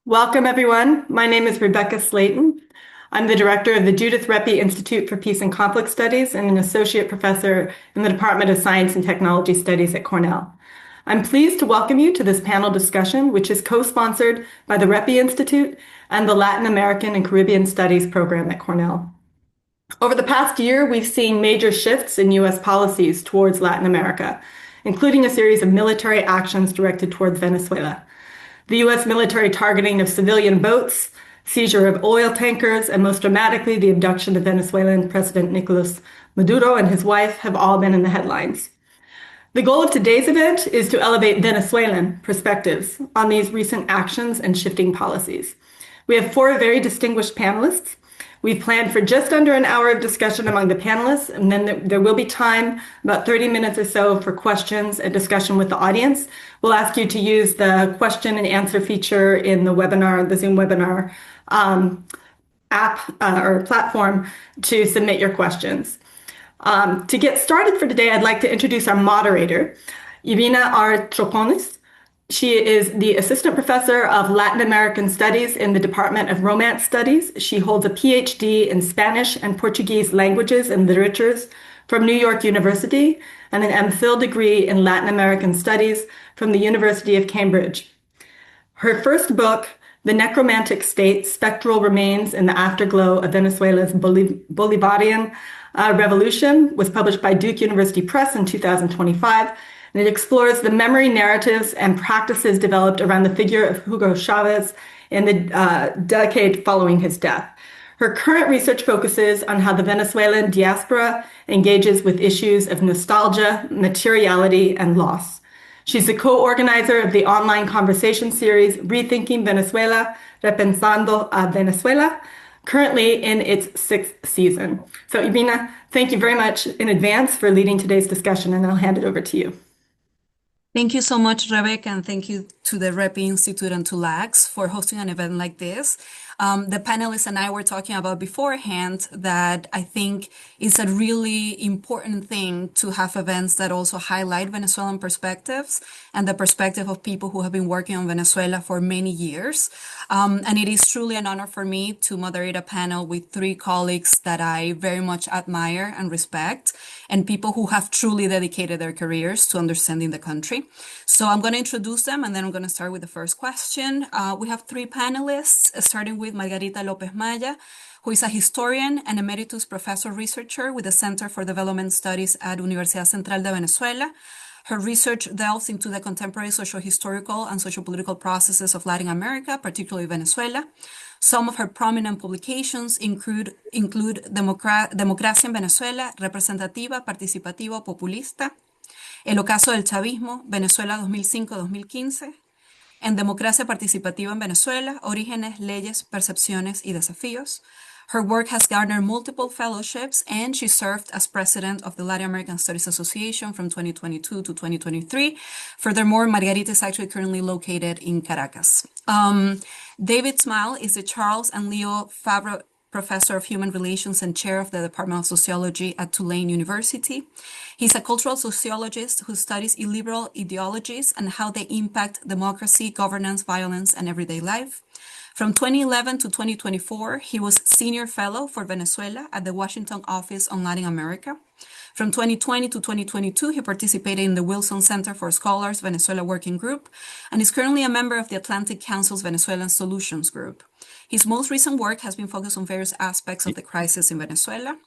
Welcome, everyone. My name is Rebecca Slayton. I'm the director of the Judith Reppy Institute for Peace and Conflict Studies and an associate professor in the Department of Science and Technology Studies at Cornell. I'm pleased to welcome you to this panel discussion, which is co-sponsored by the Reppy Institute and the Latin American and Caribbean Studies program at Cornell. Over the past year, we've seen major shifts in U.S. policies towards Latin America, including a series of military actions directed towards Venezuela. The U.S. military targeting of civilian boats, seizure of oil tankers, and most dramatically, the abduction of Venezuelan President Nicolas Maduro and his wife have all been in the headlines. The goal of today's event is to elevate Venezuelan perspectives on these recent actions and shifting policies. We have four very distinguished panelists. We've planned for just under an hour of discussion among the panelists, and then there will be time, about 30 minutes or so, for questions and discussion with the audience. We'll ask you to use the question and answer feature in the webinar, the Zoom webinar app or platform to submit your questions. To get started for today, I'd like to introduce our moderator, Irina R. Troconis. She is the Assistant Professor of Latin American Studies in the Department of Romance Studies. She holds a PhD in Spanish and Portuguese languages and literatures from New York University and an MPhil degree in Latin American Studies from the University of Cambridge. Her first book, The Necromantic State: Spectral Remains in the Afterglow of Venezuela's Bolivarian Revolution, was published by Duke University Press in 2025. And it explores the memory narratives and practices developed around the figure of Hugo Chavez in the decade following his death. Her current research focuses on how the Venezuelan diaspora engages with issues of nostalgia, materiality, and loss. She's the co-organizer of the online conversation series Rethinking Venezuela, Repensando a Venezuela, currently in its sixth season. So Irina, thank you very much in advance for leading today's discussion, and I'll hand it over to you. Thank you so much, Rebecca, and thank you to the Reppy Institute and to LAX for hosting an event like this. The panelists and I were talking about beforehand that I think it's a really important thing to have events that also highlight Venezuelan perspectives and the perspective of people who have been working on Venezuela for many years. And it is truly an honor for me to moderate a panel with three colleagues that I very much admire and respect, and people who have truly dedicated their careers to understanding the country. So I'm going to introduce them, and then I'm going to start with the first question. We have three panelists, starting with Margarita López Maya, who is a historian and emeritus professor researcher with the Center for Development Studies at Universidad Central de Venezuela. Her research delves into the contemporary socio-historical and socio-political processes of Latin America, particularly Venezuela. Some of her prominent publications include Democracia en Venezuela, Representativa, Participativa o Populista, El ocaso del chavismo, Venezuela 2005-2015, en Democracia Participativa en Venezuela, Orígenes, Leyes, Percepciones y Desafíos. Her work has garnered multiple fellowships, and she served as president of the Latin American Studies Association from 2022 to 2023. Furthermore, Margarita is actually currently located in Caracas. David Smile is the Charles and Leo Favre Professor of Human Relations and Chair of the Department of Sociology at Tulane University. He's a cultural sociologist who studies illiberal ideologies and how they impact democracy, governance, violence, and everyday life. From 2011 to 2024, he was Senior Fellow for Venezuela at the Washington Office on Latin America. From 2020 to 2022, he participated in the Wilson Center for Scholars Venezuela Working Group and is currently a member of the Atlantic Council's Venezuelan Solutions Group. His most recent work has been focused on various aspects of the crisis in Venezuela.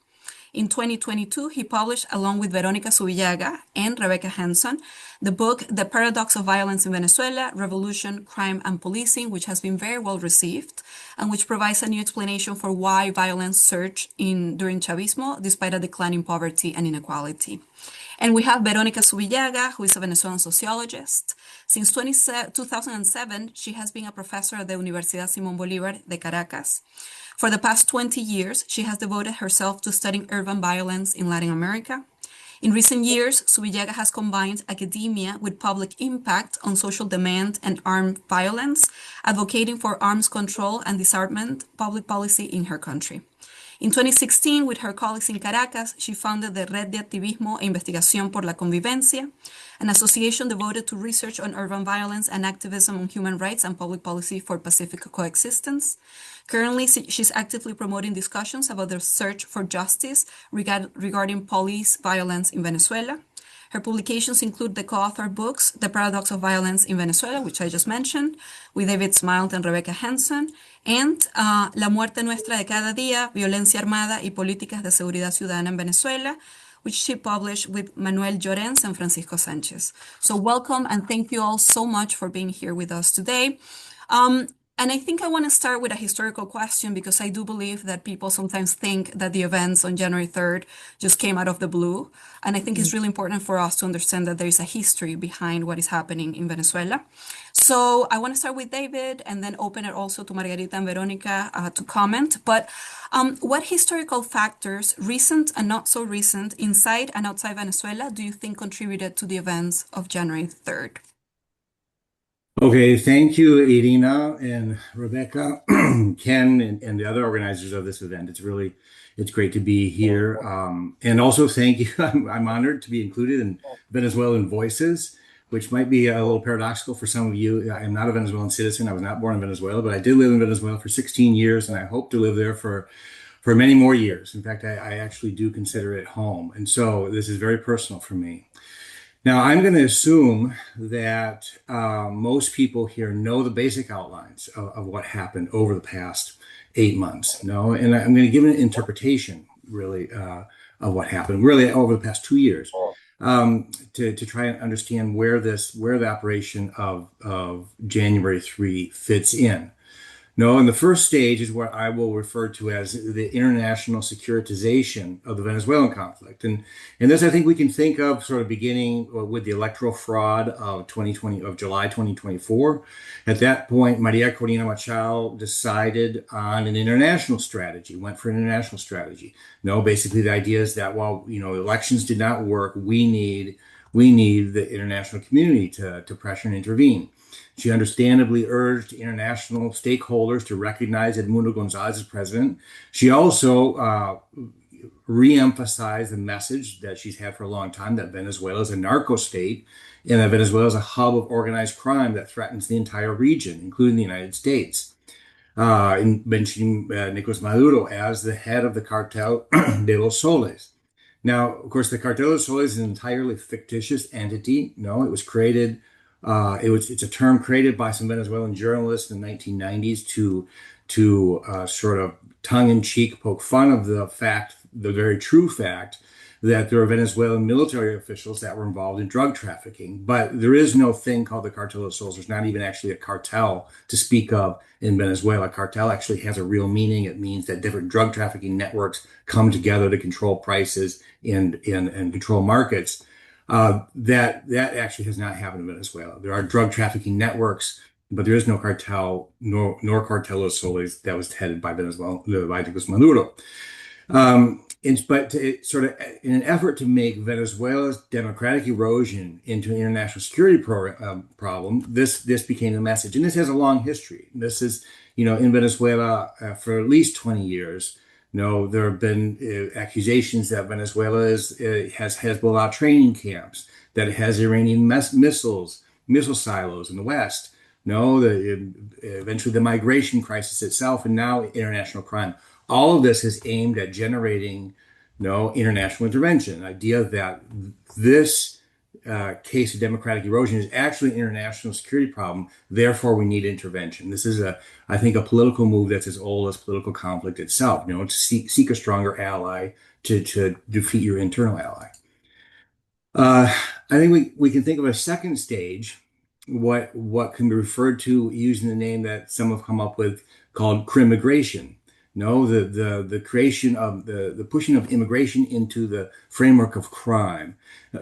In 2022, he published, along with Veronica Zubillaga and Rebecca Hanson, the book The Paradox of Violence in Venezuela, Revolution, Crime, and Policing, which has been very well received and which provides a new explanation for why violence surged during Chavismo, despite a decline in poverty and inequality. And we have Veronica Zubillaga, who is a Venezuelan sociologist. Since 2007, she has been a professor at the Universidad Simón Bolívar de Caracas. For the past 20 years, she has devoted herself to studying urban violence in Latin America. In recent years, Zubillaga has combined academia with public impact on social demand and armed violence, advocating for arms control and disarmament public policy in her country. In 2016, with her colleagues in Caracas, she founded the Red de Activismo e Investigación por la Convivencia, an association devoted to research on urban violence and activism on human rights and public policy for pacific coexistence. Currently, she's actively promoting discussions about the search for justice regarding police violence in Venezuela. Her publications include the co-authored books, The Paradox of Violence in Venezuela, which I just mentioned, with David Smilt and Rebecca Henson, and La Muerte Nuestra de Cada Día, Violencia Armada y Políticas de Seguridad Ciudadana en Venezuela, which she published with Manuel Llorens and Francisco Sanchez. So welcome and thank you all so much for being here with us today. And I think I want to start with a historical question because I do believe that people sometimes think that the events on January 3rd just came out of the blue. And I think it's really important for us to understand that there is a history behind what is happening in Venezuela. So I want to start with David and then open it also to Margarita and Veronica to comment. But what historical factors, recent and not so recent, inside and outside Venezuela, do you think contributed to the events of January 3rd? Okay, thank you, Irina and Rebecca, Ken, and the other organizers of this event. It's great to be here. And also thank you. I'm honored to be included in Venezuelan Voices, which might be a little paradoxical for some of you. I'm not a Venezuelan citizen. I was not born in Venezuela, but I did live in Venezuela for 16 years, and I hope to live there for many more years. In fact, I actually do consider it home. And so this is very personal for me. Now, I'm going to assume that most people here know the basic outlines of what happened over the past 8 months. No, and I'm going to give an interpretation, really, of what happened, really, over the past 2 years, to try and understand where the operation of January 3 fits in. No, and the first stage is what I will refer to as the international securitization of the Venezuelan conflict. And this, I think we can think of sort of beginning with the electoral fraud of July 2024. At that point, Maria Corina Machado decided on an international strategy, went for an international strategy. No, basically the idea is that while, elections did not work, we need the international community to pressure and intervene. She understandably urged international stakeholders to recognize Edmundo González as president. She also re-emphasized the message that she's had for a long time, that Venezuela is a narco state and that Venezuela is a hub of organized crime that threatens the entire region, including the United States. In mentioning Nicolas Maduro as the head of the Cartel de los Soles. Now, of course, the Cartel de los Soles is an entirely fictitious entity. No, it was created. It's a term created by some Venezuelan journalists in the 1990s to sort of tongue-in-cheek poke fun of the very true fact that there are Venezuelan military officials that were involved in drug trafficking. But there is no thing called the Cartel de los Soles. There's not even actually a cartel to speak of in Venezuela. Cartel actually has a real meaning. It means that different drug trafficking networks come together to control prices and control markets. That actually has not happened in Venezuela. There are drug trafficking networks, but there is no cartel, nor Cartel de los Soles that was headed by Nicolas Maduro. But sort of in an effort to make Venezuela's democratic erosion into an international security problem, this became the message. And this has a long history. This is, in Venezuela for at least 20 years. There have been accusations that Venezuela has Hezbollah training camps, that it has Iranian missile silos in the West. Eventually the migration crisis itself, and now international crime. All of this is aimed at generating international intervention. The idea that this case of democratic erosion is actually an international security problem. Therefore, we need intervention. This is, I think, a political move that's as old as political conflict itself. To seek a stronger ally to defeat your internal ally. I think we can think of a second stage, what can be referred to using the name that some have come up with called crimmigration. The creation of the pushing of immigration into the framework of crime.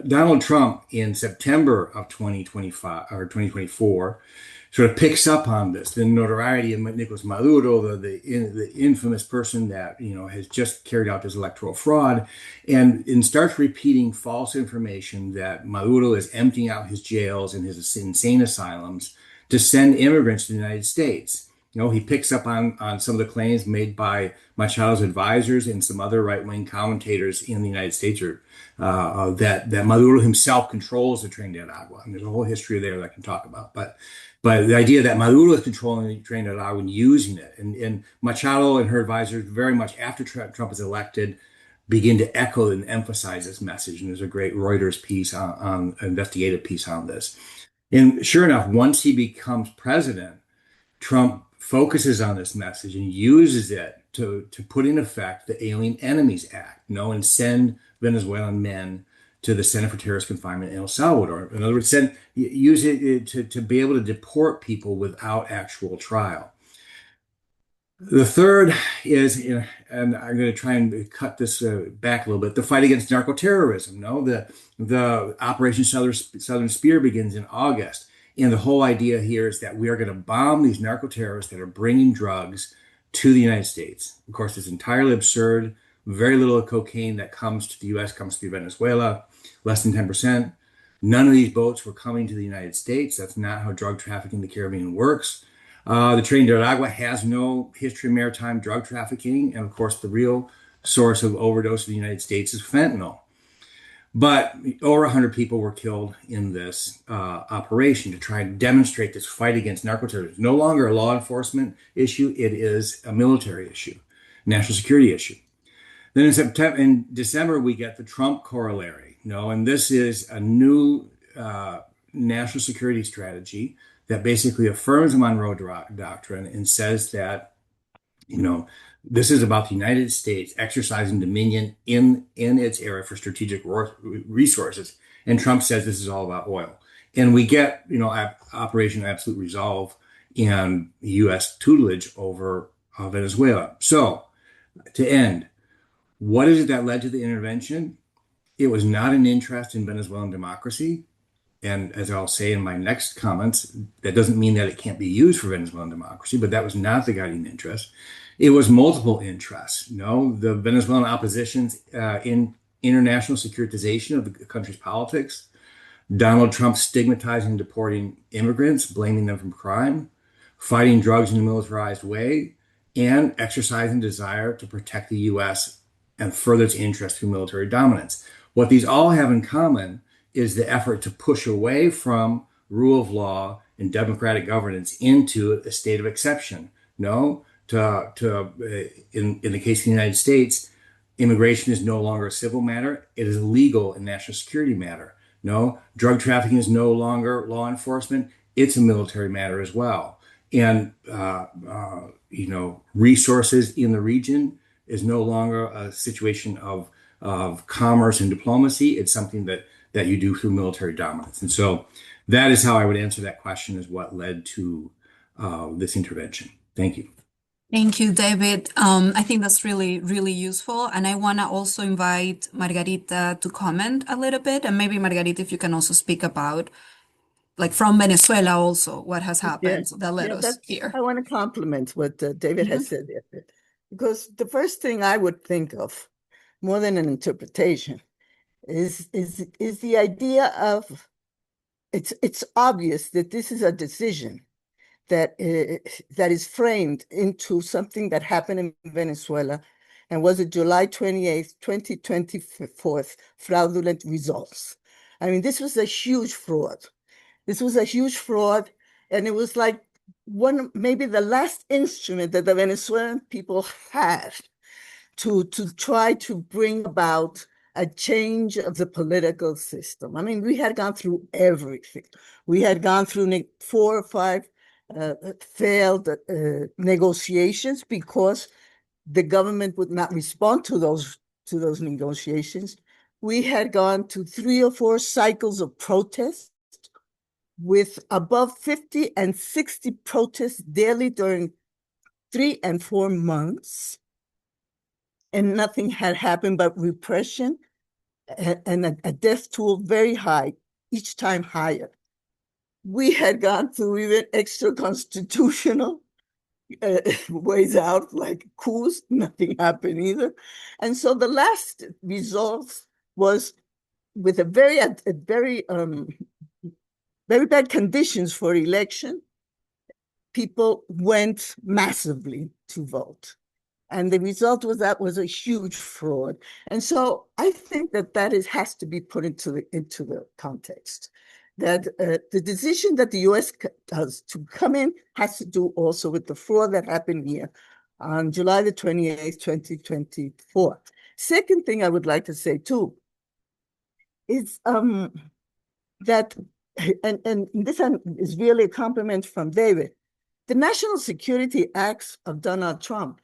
Donald Trump in September of 2025 or 2024 sort of picks up on this. The notoriety of Nicolas Maduro, the infamous person that has just carried out this electoral fraud, and starts repeating false information that Maduro is emptying out his jails and his insane asylums to send immigrants to the United States. He picks up on some of the claims made by Machado's advisors and some other right-wing commentators in the United States, or that Maduro himself controls the Tren de Aragua. And there's a whole history there that I can talk about. But the idea that Maduro is controlling the Tren de Aragua and using it, and Machado and her advisors very much after Trump is elected begin to echo and emphasize this message. And there's a great Reuters piece on investigative piece on this. And sure enough, once he becomes president, Trump focuses on this message and uses it to put in effect the Alien Enemies Act, and send Venezuelan men to the Center for Terrorist Confinement in El Salvador. In other words, use it to be able to deport people without actual trial. The third is, and I'm going to try and cut this back a little bit, the fight against narco-terrorism. The Operation Southern Spear begins in August. And the whole idea here is that we are going to bomb these narco-terrorists that are bringing drugs to the United States. Of course, it's entirely absurd. Very little of cocaine that comes to the U.S. comes through Venezuela, less than 10%. None of these boats were coming to the United States. That's not how drug trafficking in the Caribbean works. The Tren de Aragua has no history of maritime drug trafficking. And of course, the real source of overdose in the United States is fentanyl. But over 100 people were killed in this operation to try and demonstrate this fight against narco-terrorism. No longer a law enforcement issue, it is a military issue, national security issue. Then in December, we get the Trump corollary, and this is a new national security strategy that basically affirms the Monroe Doctrine and says that, this is about the United States exercising dominion in its area for strategic resources. And Trump says this is all about oil. And we get, Operation Absolute Resolve and U.S. tutelage over Venezuela. So to end, what is it that led to the intervention? It was not an interest in Venezuelan democracy. And as I'll say in my next comments, that doesn't mean that it can't be used for Venezuelan democracy, but that was not the guiding interest. It was multiple interests. The Venezuelan opposition's in international securitization of the country's politics, Donald Trump stigmatizing and deporting immigrants, blaming them for crime, fighting drugs in a militarized way, and exercising desire to protect the U.S. and further its interest through military dominance. What these all have in common is the effort to push away from rule of law and democratic governance into a state of exception. In the case of the United States, immigration is no longer a civil matter. It is a legal and national security matter. Drug trafficking is no longer law enforcement. It's a military matter as well. And, resources in the region is no longer a situation of commerce and diplomacy. It's something that you do through military dominance. And so that is how I would answer that question, is what led to this intervention. Thank you. Thank you, David. I think that's really, really useful. And I want to also invite Margarita to comment a little bit. And maybe, Margarita, if you can also speak about, from Venezuela also, what has happened that led us here. I want to compliment what David has said there. Because the first thing I would think of, more than an interpretation, is the idea of, it's obvious that this is a decision that is framed into something that happened in Venezuela and was a July 28th, 2024 fraudulent results. I mean, this was a huge fraud. This was a huge fraud, and it was like maybe the last instrument that the Venezuelan people had to try to bring about a change of the political system. I mean, we had gone through everything. We had gone through 4 or 5 failed negotiations because the government would not respond to those negotiations. We had gone to 3 or 4 cycles of protests with above 50 and 60 protests daily during 3 and 4 months. And nothing had happened but repression and a death toll very high, each time higher. We had gone through even extra constitutional ways out, like coups, nothing happened either. And so the last result was with very bad conditions for election, people went massively to vote. And the result was that was a huge fraud. And so I think that has to be put into the context. That the decision that the US does to come in has to do also with the fraud that happened here on July the 28th, 2024. Second thing I would like to say too is that, and this is really a compliment from David, the National Security Acts of Donald Trump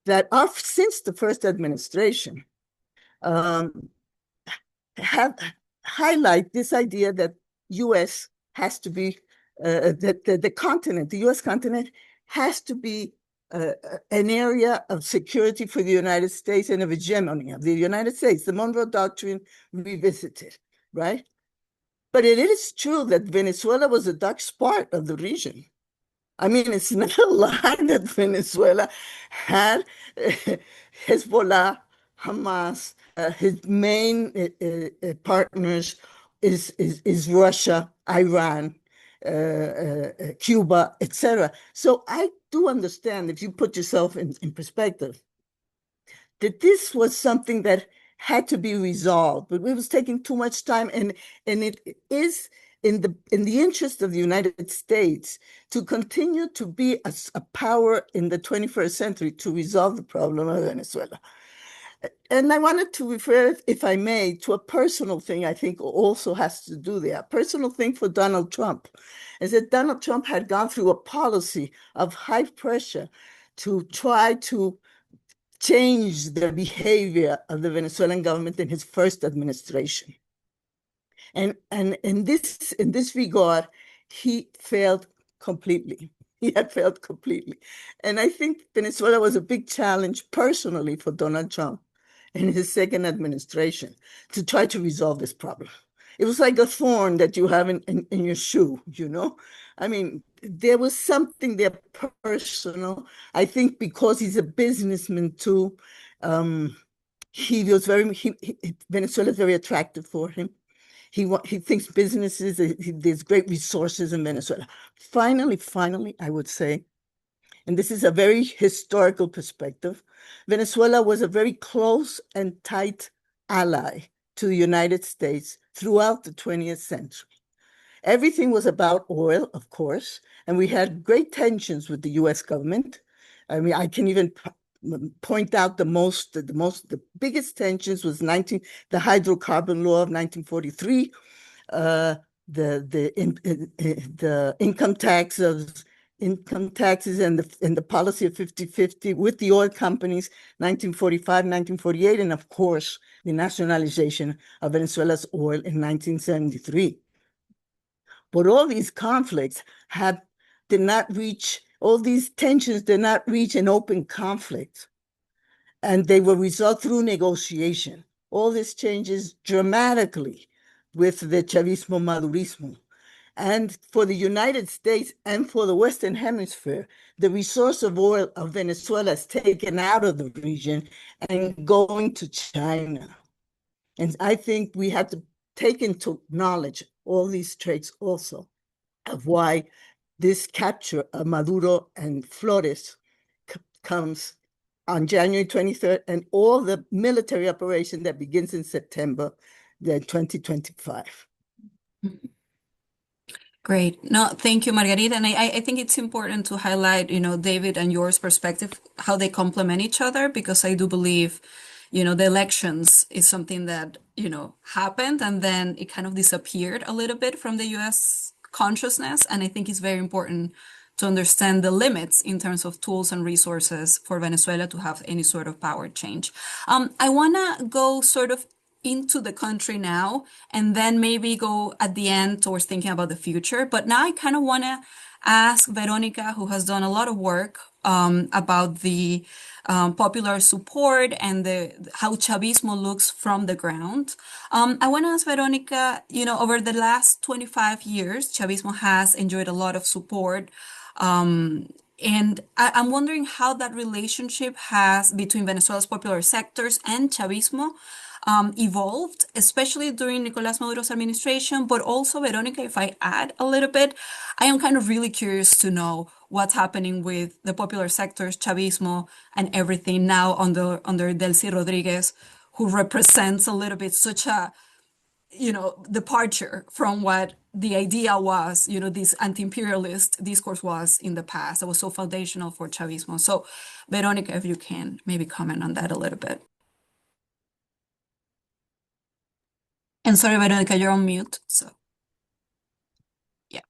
that are since the first administration have highlight this idea that U.S. has to be that the continent, the U.S. continent, has to be an area of security for the United States and of hegemony of the United States. The Monroe Doctrine revisited, right? But it is true that Venezuela was a dark spot of the region. I mean, it's not a lie that Venezuela had Hezbollah, Hamas, his main partners is Russia, Iran, Cuba, etc. So I do understand, if you put yourself in perspective, that this was something that had to be resolved, but it was taking too much time, and it is in the interest of the United States to continue to be a power in the 21st century to resolve the problem of Venezuela. And I wanted to refer, if I may, to a personal thing I think also has to do there. A personal thing for Donald Trump is that Donald Trump had gone through a policy of high pressure to try to change the behavior of the Venezuelan government in his first administration. And in this regard, he failed completely. He had failed completely. And I think Venezuela was a big challenge personally for Donald Trump in his second administration to try to resolve this problem. It was like a thorn that you have in your shoe, you know? I mean, there was something there personal. I think because he's a businessman too, Venezuela is very attractive for him. He thinks businesses, there's great resources in Venezuela. Finally, I would say, and this is a very historical perspective, Venezuela was a very close and tight ally to the United States throughout the 20th century. Everything was about oil, of course, and we had great tensions with the US government. I mean, I can even point out the biggest tensions was the hydrocarbon law of 1943, the income taxes and the policy of 50-50 with the oil companies, 1945, 1948, and of course, the nationalization of Venezuela's oil in 1973. But all these conflicts all these tensions did not reach an open conflict, and they were resolved through negotiation. All this changes dramatically with the Chavismo Madurismo. And for the United States and for the Western Hemisphere, the resource of oil of Venezuela is taken out of the region and going to China. And I think we have to take into knowledge all these traits also of why this capture of Maduro and Flores comes on January 23rd, and all the military operation that begins in September 2025. Great. No, thank you, Margarita. And I think it's important to highlight, David and yours perspective, how they complement each other, because I do believe, the elections is something that, happened and then it kind of disappeared a little bit from the US consciousness. And I think it's very important to understand the limits in terms of tools and resources for Venezuela to have any sort of power change. I want to go sort of into the country now, and then maybe go at the end towards thinking about the future. But now I kind of want to ask Veronica, who has done a lot of work about the popular support and how Chavismo looks from the ground. I want to ask Veronica, over the last 25 years, Chavismo has enjoyed a lot of support. And I'm wondering how that relationship between Venezuela's popular sectors and Chavismo evolved, especially during Nicolas Maduro's administration. But also, Veronica, if I add a little bit, I am kind of really curious to know what's happening with the popular sectors, Chavismo, and everything now under Delcy Rodriguez, who represents a little bit such a departure from what the idea was, this anti-imperialist discourse was in the past that was so foundational for Chavismo. So, Veronica, if you can maybe comment on that a little bit. And sorry, Veronica, you're on mute. So, yeah.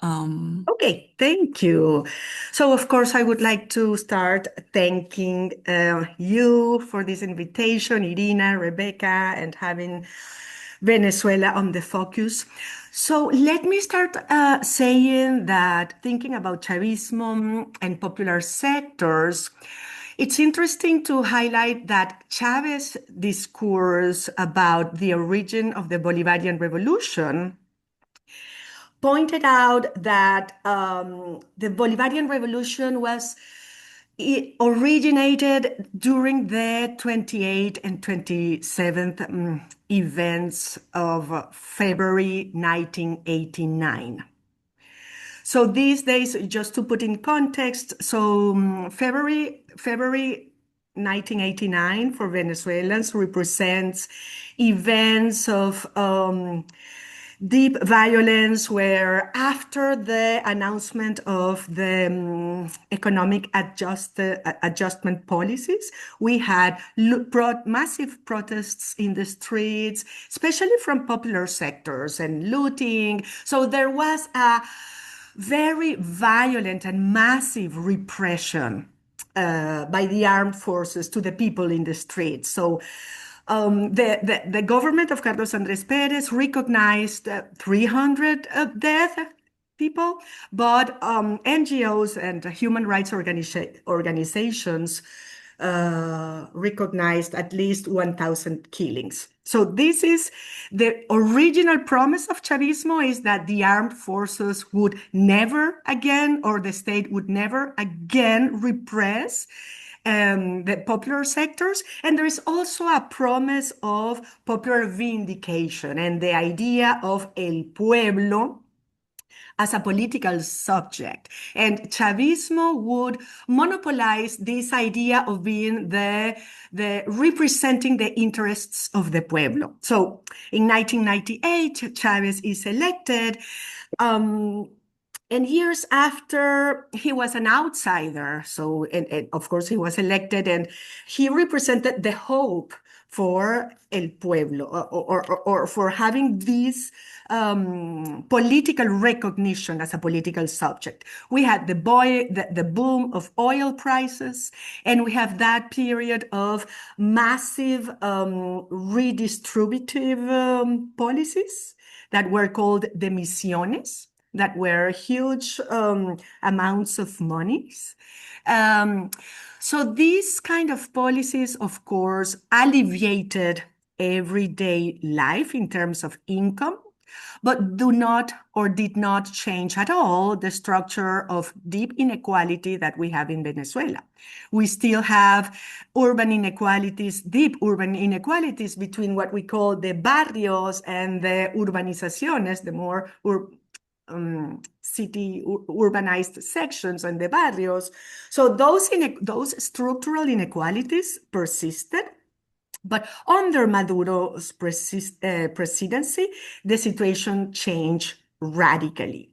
Okay, thank you. So, of course, I would like to start thanking you for this invitation, Irina, Rebecca, and having Venezuela on the focus. So let me start saying that thinking about Chavismo and popular sectors, it's interesting to highlight that Chavez's discourse about the origin of the Bolivarian Revolution pointed out that the Bolivarian Revolution it originated during the 28th and 27th events of February 1989. So these days, just to put in context, February 1989 for Venezuelans represents events of deep violence where after the announcement of the economic adjustment policies, we had massive protests in the streets, especially from popular sectors and looting. So there was a very violent and massive repression by the armed forces to the people in the streets. So the government of Carlos Andrés Pérez recognized 300 dead people, but NGOs and human rights organizations recognized at least 1,000 killings. So this is the original promise of Chavismo, is that the armed forces would never again, or the state would never again repress the popular sectors. And there is also a promise of popular vindication and the idea of el pueblo as a political subject. And Chavismo would monopolize this idea of being the representing the interests of the pueblo. So in 1998, Chavez is elected. And years after, he was an outsider. So, and of course, he was elected, and he represented the hope for el pueblo, or for having this political recognition as a political subject. We had the boom of oil prices, and we have that period of massive redistributive policies that were called demisiones, that were huge amounts of monies. So these kind of policies, of course, alleviated everyday life in terms of income, but do not or did not change at all the structure of deep inequality that we have in Venezuela. We still have urban inequalities, deep urban inequalities between what we call the barrios and the urbanizaciones, the more city urbanized sections and the barrios. So those structural inequalities persisted. But under Maduro's presidency, the situation changed radically.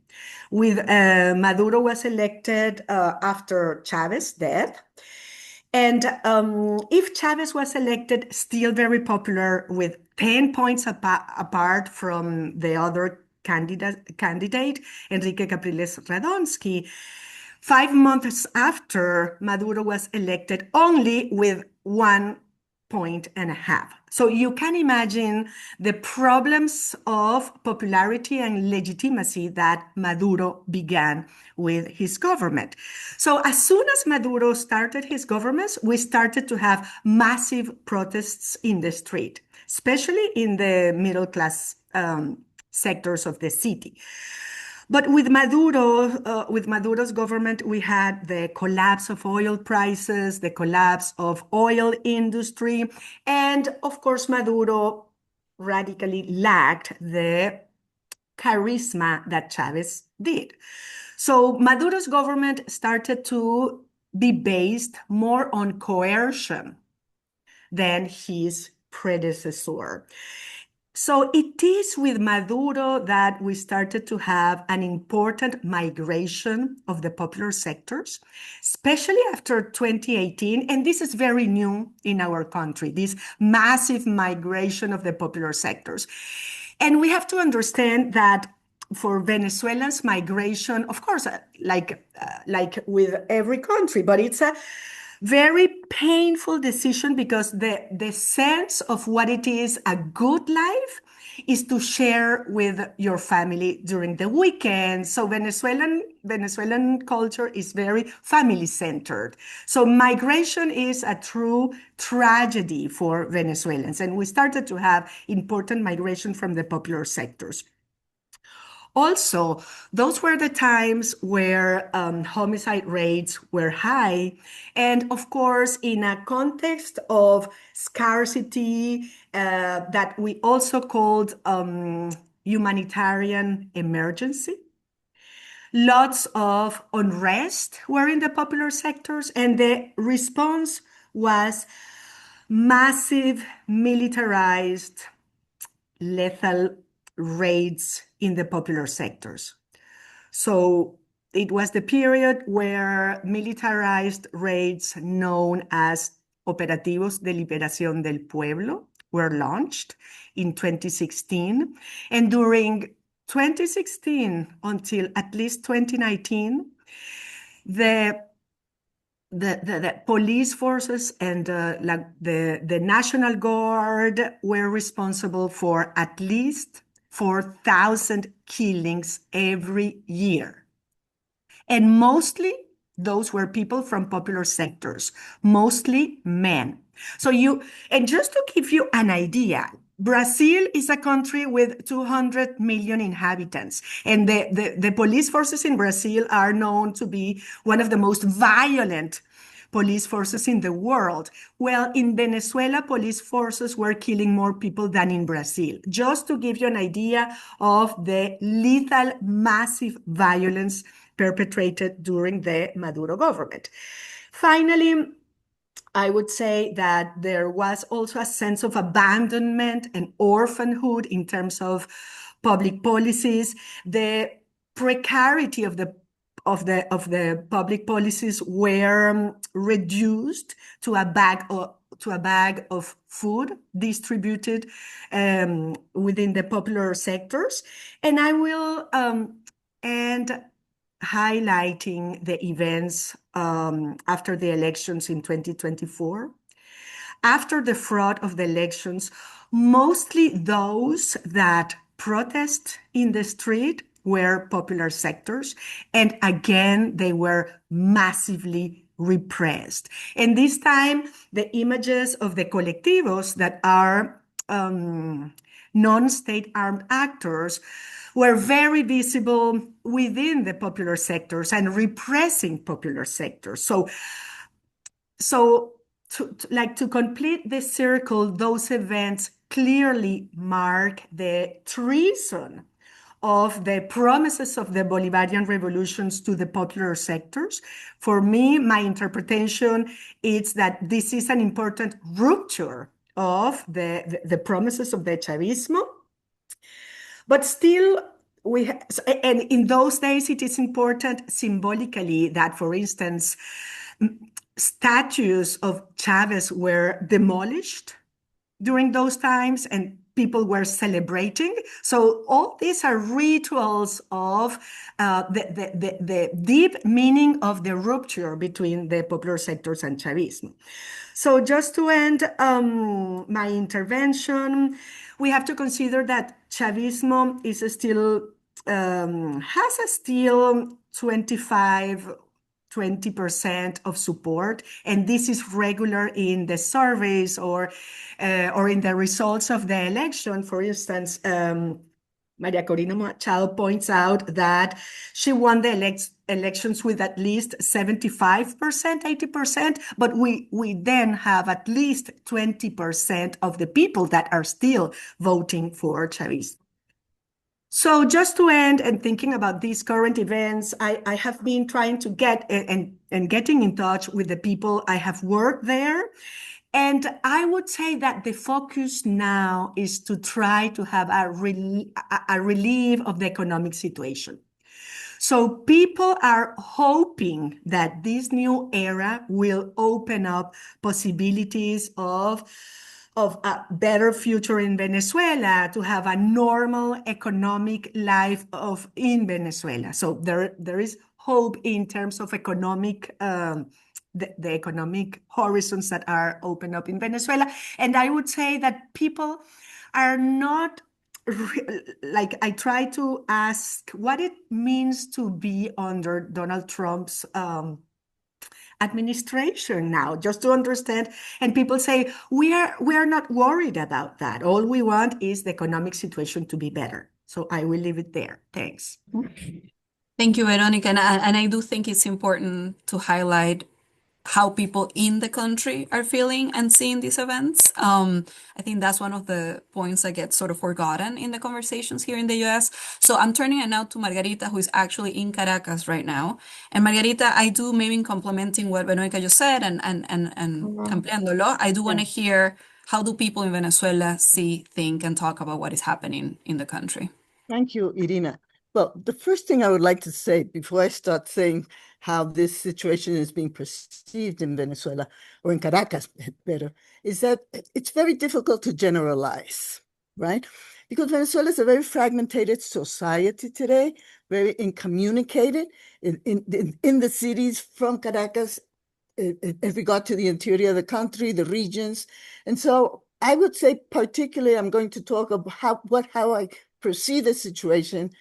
Maduro was elected after Chavez's death. And if Chavez was elected, still very popular, with 10 points apart from the other candidate, Enrique Capriles Radonsky, 5 months after, Maduro was elected only with 1.5 points. So you can imagine the problems of popularity and legitimacy that Maduro began with his government. So as soon as Maduro started his government, we started to have massive protests in the street, especially in the middle class sectors of the city. But with Maduro's government, we had the collapse of oil prices, the collapse of oil industry, and of course, Maduro radically lacked the charisma that Chavez did. So Maduro's government started to be based more on coercion than his predecessor. So it is with Maduro that we started to have an important migration of the popular sectors, especially after 2018. And this is very new in our country, this massive migration of the popular sectors. And we have to understand that for Venezuelans, migration, of course, like with every country, but it's a very painful decision because the sense of what it is a good life is to share with your family during the weekend. So Venezuelan culture is very family centered. So migration is a true tragedy for Venezuelans. And we started to have important migration from the popular sectors. Also, those were the times where homicide rates were high. And of course, in a context of scarcity that we also called humanitarian emergency, lots of unrest were in the popular sectors, and the response was massive militarized lethal raids in the popular sectors. So it was the period where militarized raids known as Operativos de Liberación del Pueblo were launched in 2016. And during 2016 until at least 2019, the police forces and the National Guard were responsible for at least 4,000 killings every year. And mostly those were people from popular sectors, mostly men. And just to give you an idea, Brazil is a country with 200 million inhabitants, and the police forces in Brazil are known to be one of the most violent police forces in the world. Well, in Venezuela, police forces were killing more people than in Brazil, just to give you an idea of the lethal, massive violence perpetrated during the Maduro government. Finally, I would say that there was also a sense of abandonment and orphanhood in terms of public policies. The precarity of the public policies were reduced to a bag of food distributed within the popular sectors. And I will end highlighting the events after the elections in 2024. After the fraud of the elections, mostly those that protest in the street were popular sectors. And again, they were massively repressed. And this time, the images of the colectivos that are non-state armed actors were very visible within the popular sectors and repressing popular sectors. So to complete this circle, those events clearly mark the treason of the promises of the Bolivarian revolutions to the popular sectors. For me, my interpretation is that this is an important rupture of the promises of the Chavismo. But still, and in those days, it is important symbolically that, for instance, statues of Chavez were demolished during those times and people were celebrating. So all these are rituals of the deep meaning of the rupture between the popular sectors and Chavismo. So just to end my intervention, we have to consider that Chavismo is still has a still 20% of support, and this is regular in the surveys or in the results of the election. For instance, Maria Corina Machado points out that she won the elections with at least 75%, 80%, but we then have at least 20% of the people that are still voting for Chavista. So just to end and thinking about these current events, I have been trying to get and getting in touch with the people I have worked there. And I would say that the focus now is to try to have a relief of the economic situation. So people are hoping that this new era will open up possibilities of a better future in Venezuela, to have a normal economic life in Venezuela. So there is hope in terms of economic the economic horizons that are open up in Venezuela. And I would say that people are not like, I try to ask what it means to be under Donald Trump's administration now, just to understand. And people say, we are not worried about that. All we want is the economic situation to be better. So I will leave it there. Thanks. Thank you, Veronica. And I do think it's important to highlight how people in the country are feeling and seeing these events. I think that's one of the points that gets sort of forgotten in the conversations here in the US. So I'm turning it now to Margarita, who is actually in Caracas right now. And Margarita, I do, maybe complementing what Veronica just said and ampliándolo, I do want to hear, how do people in Venezuela see, think, and talk about what is happening in the country? Thank you, Irina. Well, the first thing I would like to say before I start saying how this situation is being perceived in Venezuela, or in Caracas better, is that it's very difficult to generalize, right? Because Venezuela is a very fragmented society today, very incommunicated in the cities from Caracas, in regard to the interior of the country, the regions. And so I would say particularly, I'm going to talk about how I perceive the situation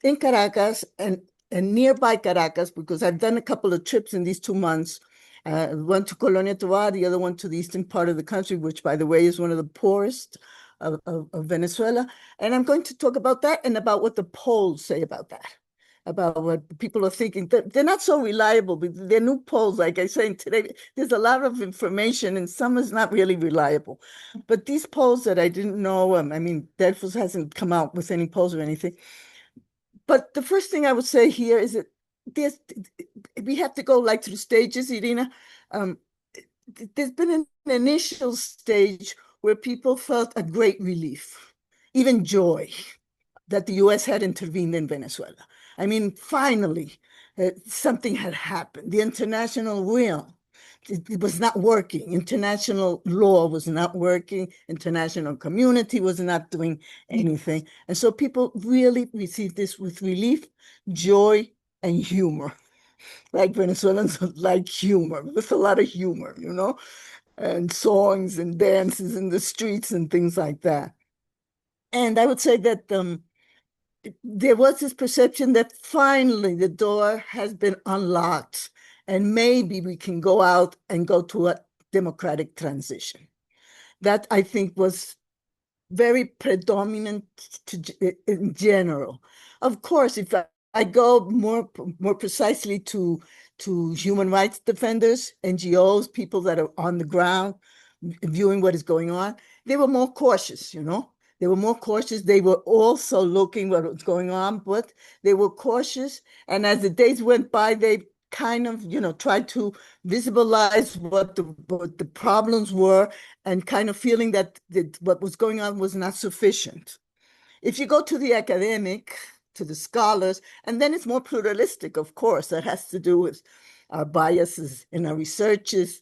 in Caracas and nearby Caracas, because I've done a couple of trips in these 2 months, one to Colonia Tovar, the other one to the eastern part of the country, which, by the way, is one of the poorest of Venezuela. And I'm going to talk about that and about what the polls say about that, about what people are thinking. They're not so reliable, but they're new polls. Like I say today, there's a lot of information and some is not really reliable. But these polls that I didn't know, I mean, Delfos hasn't come out with any polls or anything. But the first thing I would say here is that we have to go like through stages, Irina. There's been an initial stage where people felt a great relief, even joy, that the US had intervened in Venezuela. I mean, finally, something had happened. The international will, it was not working. International law was not working. International community was not doing anything. And so people really received this with relief, joy, and humor. Like Venezuelans like humor, with a lot of humor, you know, and songs and dances in the streets and things like that. And I would say that there was this perception that finally the door has been unlocked and maybe we can go out and go to a democratic transition. That, I think, was very predominant in general. Of course, if I go more precisely to human rights defenders, NGOs, people that are on the ground viewing what is going on, they were more cautious, you know. They were more cautious. They were also looking what was going on, but they were cautious. And as the days went by, they kind of, you know, tried to visualize what the problems were and kind of feeling that what was going on was not sufficient. If you go to the academic, to the scholars, and then it's more pluralistic, of course, that has to do with our biases in our researches,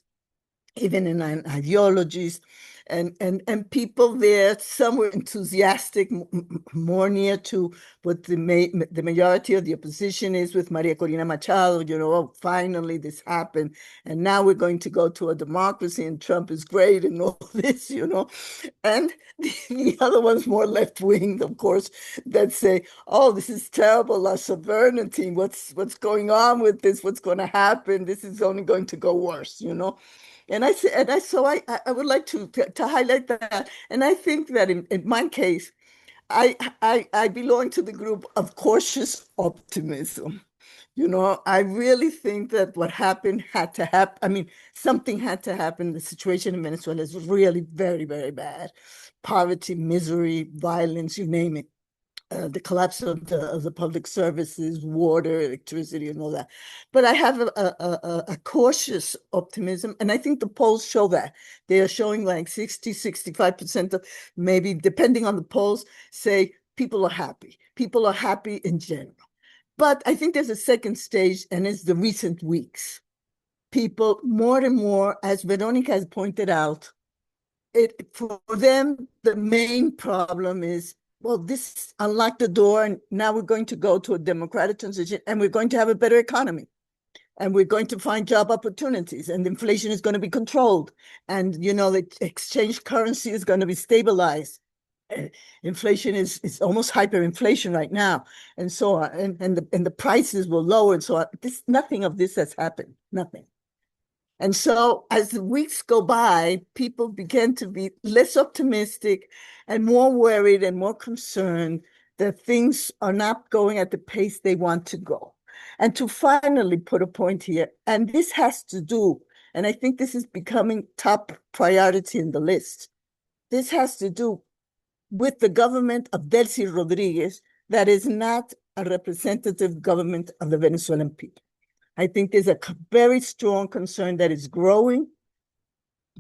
even in our ideologies. And people there, some were enthusiastic, more near to what the majority of the opposition is with Maria Corina Machado, you know, oh, finally this happened. And now we're going to go to a democracy and Trump is great and all this, you know. And the other one's more left-wing, of course, that say, oh, this is terrible, our sovereignty, what's going on with this, what's going to happen, this is only going to go worse, you know. And I would like to highlight that. And I think that in my case, I belong to the group of cautious optimism. I really think that what happened had to happen. I mean, something had to happen. The situation in Venezuela is really very, very bad. Poverty, misery, violence, you name it. The collapse of the public services, water, electricity, and all that. But I have a cautious optimism, and I think the polls show that. They are showing like 65% of, maybe depending on the polls, say people are happy. People are happy in general. But I think there's a second stage, and it's the recent weeks. People more and more, as Veronica has pointed out, for them, the main problem is, well, this unlocked the door, and now we're going to go to a democratic transition, and we're going to have a better economy, and we're going to find job opportunities, and inflation is going to be controlled, and the exchange currency is going to be stabilized. Inflation is almost hyperinflation right now, and so on, and the prices will lower, and so on. Nothing of this has happened, nothing. And so as the weeks go by, people begin to be less optimistic and more worried and more concerned that things are not going at the pace they want to go. And to finally put a point here, and this has to do, and I think this is becoming top priority in the list, this has to do with the government of Delcy Rodriguez that is not a representative government of the Venezuelan people. I think there's a very strong concern that is growing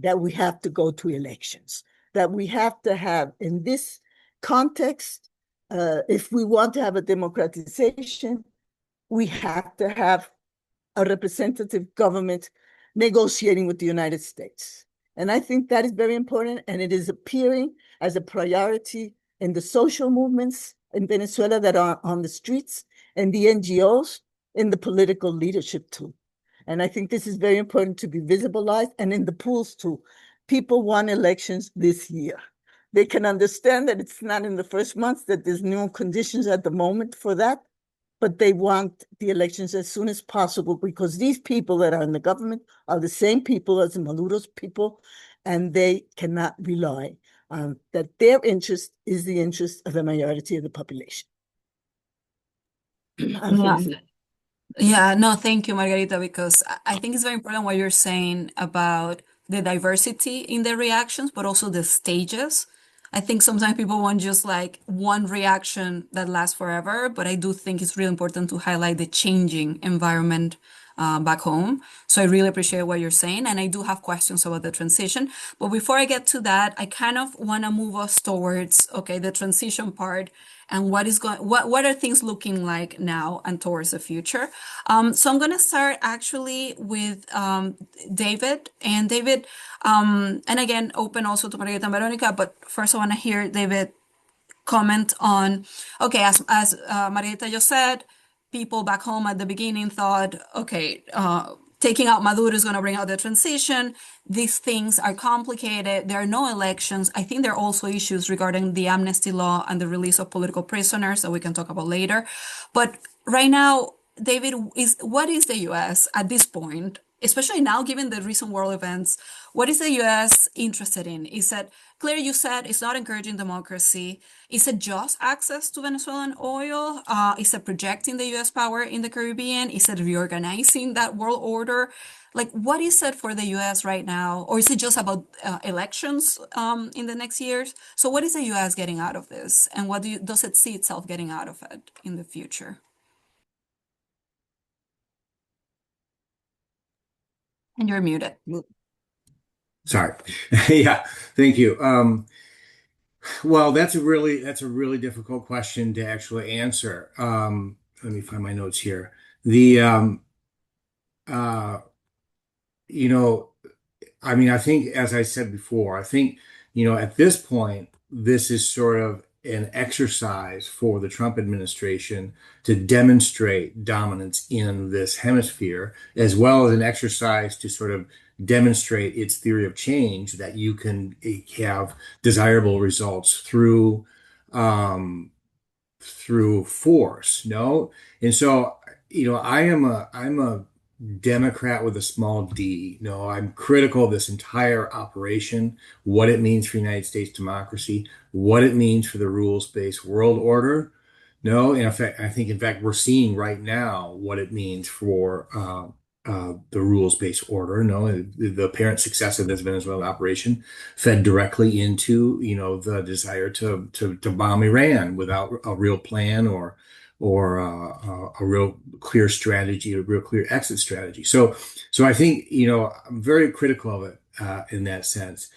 that we have to go to elections, that we have to have in this context, if we want to have a democratization, we have to have a representative government negotiating with the United States. And I think that is very important, and it is appearing as a priority in the social movements in Venezuela that are on the streets, and the NGOs, in the political leadership too. And I think this is very important to be visibilized, and in the polls too. People want elections this year. They can understand that it's not in the first months, that there's no conditions at the moment for that, but they want the elections as soon as possible, because these people that are in the government are the same people as Maduro's people, and they cannot rely on that. Their interest is the interest of the majority of the population. Yeah. Yeah, no, thank you, Margarita, because I think it's very important what you're saying about the diversity in the reactions, but also the stages. I think sometimes people want just like one reaction that lasts forever, but I do think it's really important to highlight the changing environment back home. So I really appreciate what you're saying, and I do have questions about the transition. But before I get to that, I kind of want to move us towards, okay, the transition part and what are things looking like now and towards the future. So I'm going to start actually with David. And David, and again, open also to Margarita and Veronica, but first I want to hear David comment on, okay, as Margarita just said, people back home at the beginning thought, okay, taking out Maduro is going to bring out the transition. These things are complicated. There are no elections. I think there are also issues regarding the amnesty law and the release of political prisoners that we can talk about later. But right now, David, what is the U.S. at this point, especially now given the recent world events, what is the U.S. interested in? Is that clear? You said it's not encouraging democracy. Is it just access to Venezuelan oil? Is it projecting the U.S. power in the Caribbean? Is it reorganizing that world order? Like, what is it for the U.S. right now? Or is it just about elections in the next years? So what is the U.S. getting out of this? And what does it see itself getting out of it in the future? And you're muted. Sorry. Yeah, thank you. Well, that's a really difficult question to actually answer. Let me find my notes here. The uh, you know, I mean, I think, as I said before, I think, at this point, this is sort of an exercise for the Trump administration to demonstrate dominance in this hemisphere, as well as an exercise to sort of demonstrate its theory of change, that you can have desirable results through force, no? And so, I'm a Democrat with a small d. No, I'm critical of this entire operation, what it means for United States democracy, what it means for the rules-based world order. No, in fact, I think, in fact, we're seeing right now what it means for the rules-based order. No, the apparent success of this Venezuelan operation fed directly into, the desire to bomb Iran without a real plan or a real clear strategy, a real clear exit strategy. So I think, I'm very critical of it in that sense.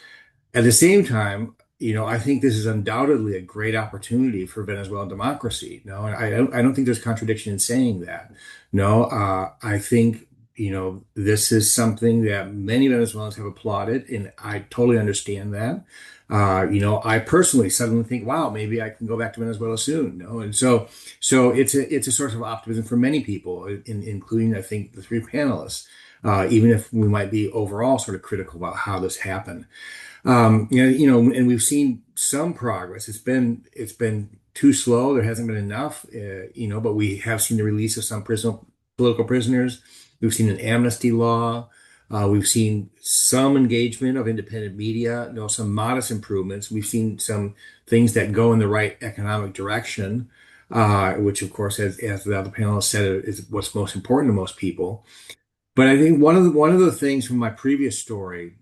At the same time, I think this is undoubtedly a great opportunity for Venezuelan democracy. No, and I don't think there's contradiction in saying that. No, I think, this is something that many Venezuelans have applauded, and I totally understand that. I personally suddenly think, wow, maybe I can go back to Venezuela soon. No, and so it's a source of optimism for many people, including, I think, the three panelists. Even if we might be overall sort of critical about how this happened. And we've seen some progress. It's been too slow. There hasn't been enough, but we have seen the release of some political prisoners. We've seen an amnesty law. We've seen some engagement of independent media, some modest improvements. We've seen some things that go in the right economic direction, which, of course, as the other panelists said, is what's most important to most people. But I think one of the things from my previous story,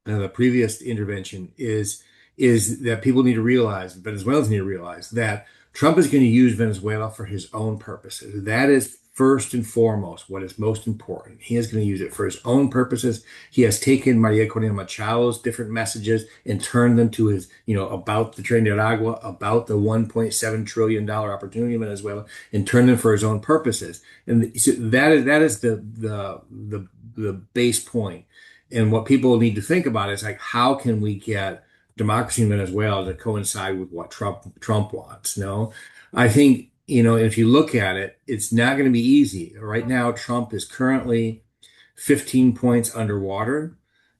the previous intervention, is that people need to realize, Venezuelans need to realize, that Trump is going to use Venezuela for his own purposes. That is first and foremost what is most important. He is going to use it for his own purposes. He has taken Maria Corina Machado's different messages and turned them to his, about the Tren de Aragua, about the $1.7 trillion opportunity in Venezuela, and turned them for his own purposes. And so that is the base point. And what people need to think about is, like, how can we get democracy in Venezuela to coincide with what Trump wants? No, I think, if you look at it, it's not going to be easy. Right now, Trump is currently 15 points underwater,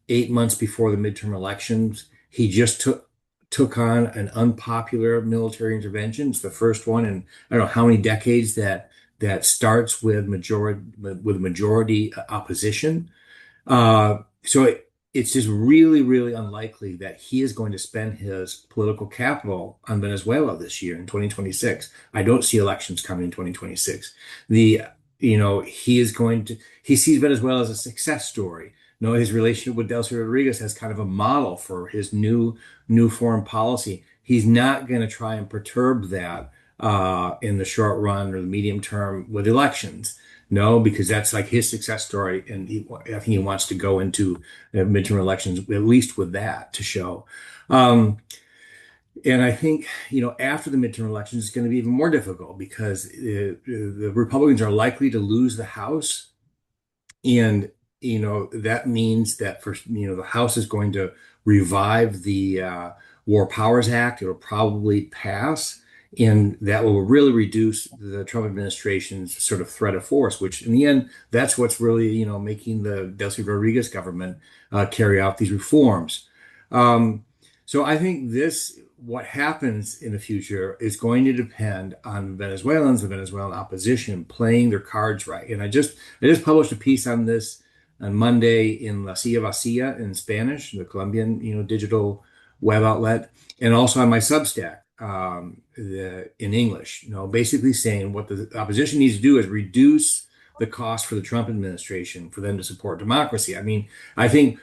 8 months before the midterm elections. He just took on an unpopular military intervention. It's the first one in I don't know how many decades that starts with majority opposition. So it's just really, really unlikely that he is going to spend his political capital on Venezuela this year in 2026. I don't see elections coming in 2026. He sees Venezuela as a success story. His relationship with Delcy Rodriguez as kind of a model for his new foreign policy. He's not going to try and perturb that in the short run or the medium term with elections. No, because that's like his success story, and I think he wants to go into midterm elections at least with that to show. And I think, after the midterm elections, it's going to be even more difficult because the Republicans are likely to lose the House, and that means that the House is going to revive the War Powers Act. It will probably pass. And that will really reduce the Trump administration's sort of threat of force, which in the end, that's what's really, making the Delcy Rodriguez government carry out these reforms. So I think what happens in the future is going to depend on Venezuelans, the Venezuelan opposition, playing their cards right. And I just published a piece on this on Monday in La Silla Vacía in Spanish, the Colombian, digital web outlet, and also on my Substack. In English, basically saying what the opposition needs to do is reduce the cost for the Trump administration for them to support democracy. I mean, I think,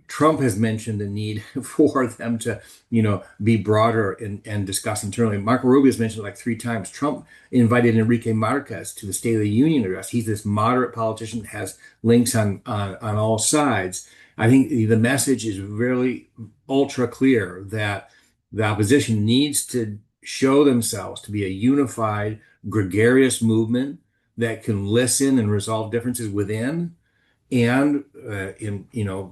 Trump has mentioned the need for them to, be broader and discuss internally. Marco Rubio has mentioned it like 3 times. Trump invited Enrique Marquez to the State of the Union address. He's this moderate politician that has links on all sides. I think the message is really ultra clear that the opposition needs to show themselves to be a unified, gregarious movement that can listen and resolve differences within, and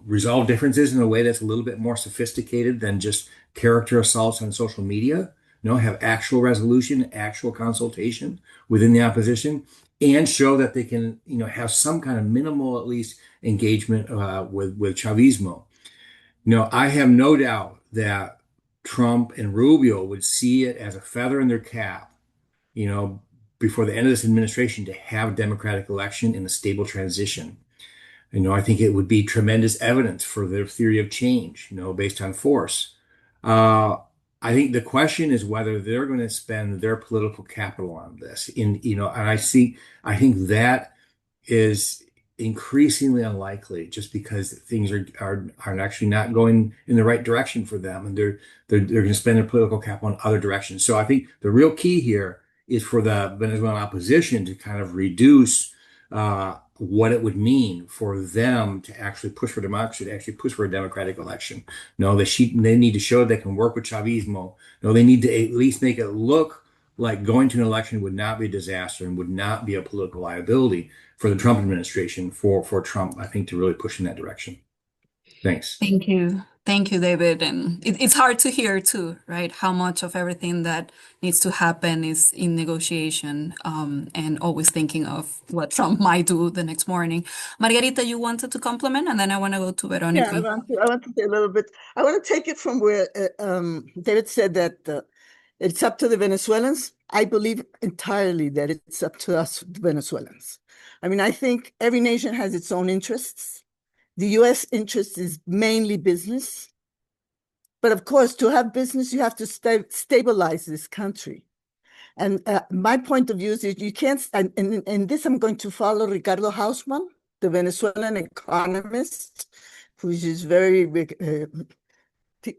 resolve differences in a way that's a little bit more sophisticated than just character assaults on social media. Have actual resolution, actual consultation within the opposition, and show that they can, have some kind of minimal, at least, engagement with Chavismo. I have no doubt that Trump and Rubio would see it as a feather in their cap, before the end of this administration to have a democratic election and a stable transition. I think it would be tremendous evidence for their theory of change, based on force. Uh, I think the question is whether they're going to spend their political capital on this. And I think that is increasingly unlikely just because things are actually not going in the right direction for them, and they're going to spend their political capital in other directions. So I think the real key here is for the Venezuelan opposition to kind of reduce what it would mean for them to actually push for democracy, to actually push for a democratic election. No, they need to show they can work with Chavismo. No, they need to at least make it look like going to an election would not be a disaster and would not be a political liability for the Trump administration, for Trump, I think, to really push in that direction. Thanks. Thank you. Thank you, David. And it's hard to hear too, right? How much of everything that needs to happen is in negotiation, and always thinking of what Trump might do the next morning. Margarita, you wanted to compliment, and then I want to go to Yeah, Veronica. I want to say a little bit. I want to take it from where David said that it's up to the Venezuelans. I believe entirely that it's up to us, the Venezuelans. I mean, I think every nation has its own interests. The U.S. interest is mainly business. But of course, to have business, you have to stabilize this country. And my point of view is that you can't, and this I'm going to follow Ricardo Hausman, the Venezuelan economist, who is very big.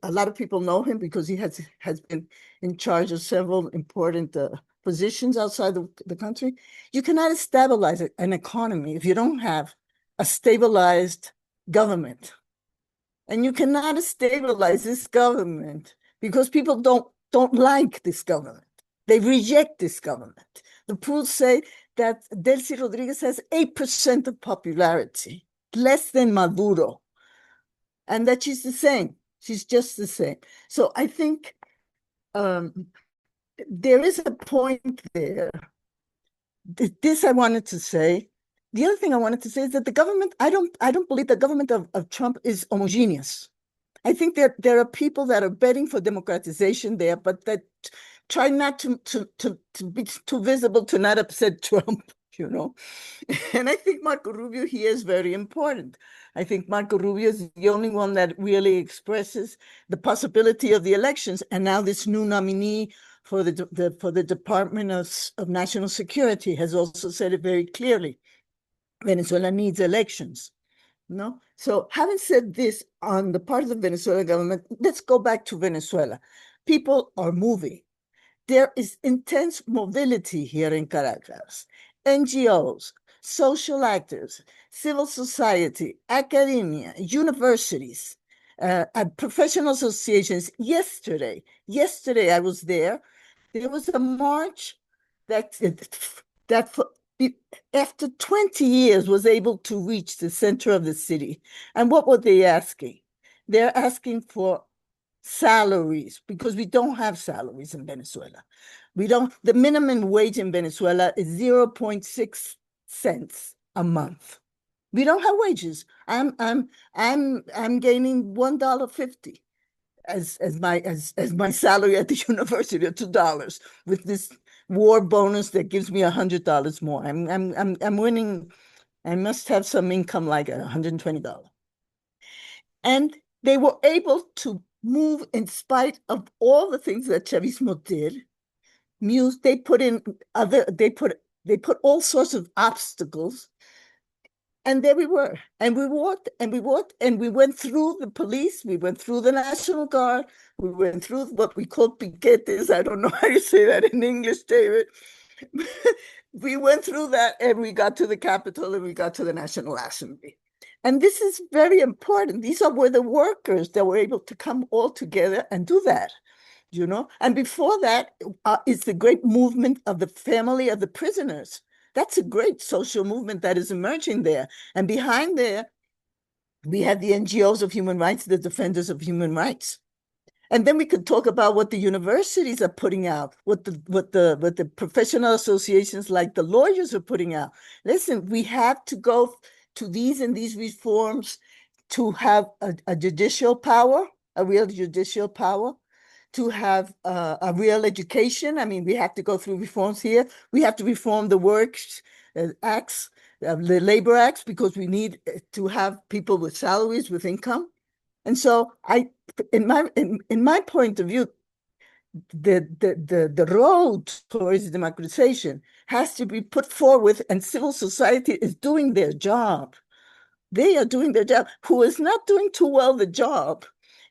A lot of people know him because he has been in charge of several important positions outside the country. You cannot stabilize an economy if you don't have a stabilized government. And you cannot stabilize this government because people don't like this government. They reject this government. The polls say that Delcy Rodriguez has 8% of popularity, less than Maduro, and that she's the same. She's just the same. So I think there is a point there. This I wanted to say. The other thing I wanted to say is that the government, I don't believe the government of Trump is homogeneous. I think that there are people that are betting for democratization there, but that try not to be too visible to not upset Trump, And I think Marco Rubio here is very important. I think Marco Rubio is the only one that really expresses the possibility of the elections. And now this new nominee for the Department of National Security has also said it very clearly. Venezuela needs elections. No? So having said this on the part of the Venezuelan government, let's go back to Venezuela. People are moving. There is intense mobility here in Caracas. NGOs, social actors, civil society, academia, universities, professional associations. Yesterday I was there. There was a march that after 20 years was able to reach the center of the city. And what were they asking? They're asking for salaries because we don't have salaries in Venezuela. The minimum wage in Venezuela is 0.6 cents a month. We don't have wages. I'm gaining $1.50 as my salary at the university, or $2 with this war bonus that gives me $100 more. I'm winning. I must have some income like $120. And they were able to move in spite of all the things that Chavismo did. They put all sorts of obstacles. And there we were. And we walked and we walked and we went through the police. We went through the National Guard. We went through what we call piquetes. I don't know how you say that in English, David. We went through that and we got to the Capitol and we got to the National Assembly. And this is very important. These were the workers that were able to come all together and do that, And before that is the great movement of the family of the prisoners. That's a great social movement that is emerging there. And behind there, we have the NGOs of human rights, the defenders of human rights. And then we could talk about what the universities are putting out, what the professional associations like the lawyers are putting out. Listen, we have to go to these and these reforms to have a judicial power, a real judicial power, to have a real education. I mean, we have to go through reforms here. We have to reform the works acts, the labor acts, because we need to have people with salaries, with income. And so in my point of view, the road towards democratization has to be put forward, and civil society is doing their job. They are doing their job. Who is not doing too well the job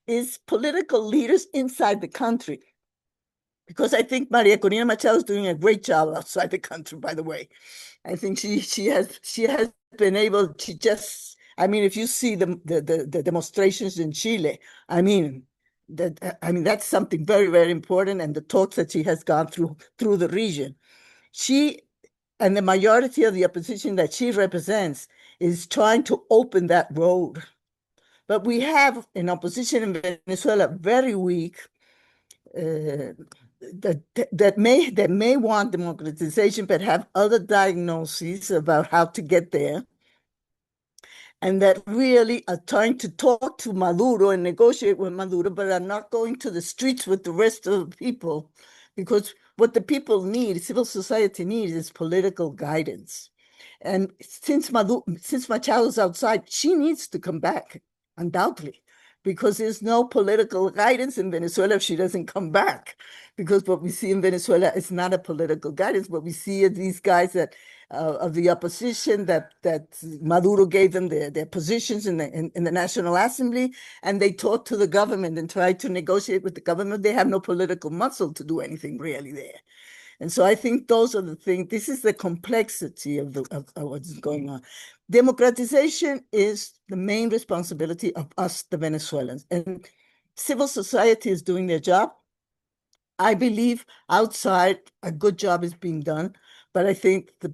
is political leaders inside the country. Because I think Maria Corina Machado is doing a great job outside the country, by the way. I think she has been able to just, I mean, if you see the demonstrations in Chile, I mean that's something very, very important, and the talks that she has gone through the region. She and the majority of the opposition that she represents is trying to open that road. But we have an opposition in Venezuela very weak, that may want democratization, but have other diagnoses about how to get there, and that really are trying to talk to Maduro and negotiate with Maduro, but are not going to the streets with the rest of the people, because what the people need, civil society needs, is political guidance. And since Machado's outside, she needs to come back, undoubtedly, because there's no political guidance in Venezuela if she doesn't come back. Because what we see in Venezuela is not a political guidance. What we see are these guys that of the opposition that Maduro gave them their positions in the National Assembly, and they talked to the government and tried to negotiate with the government. They have no political muscle to do anything really there. And so I think those are the things. This is the complexity of what's going on. Democratization is the main responsibility of us, the Venezuelans, and civil society is doing their job. I believe outside a good job is being done, but I think the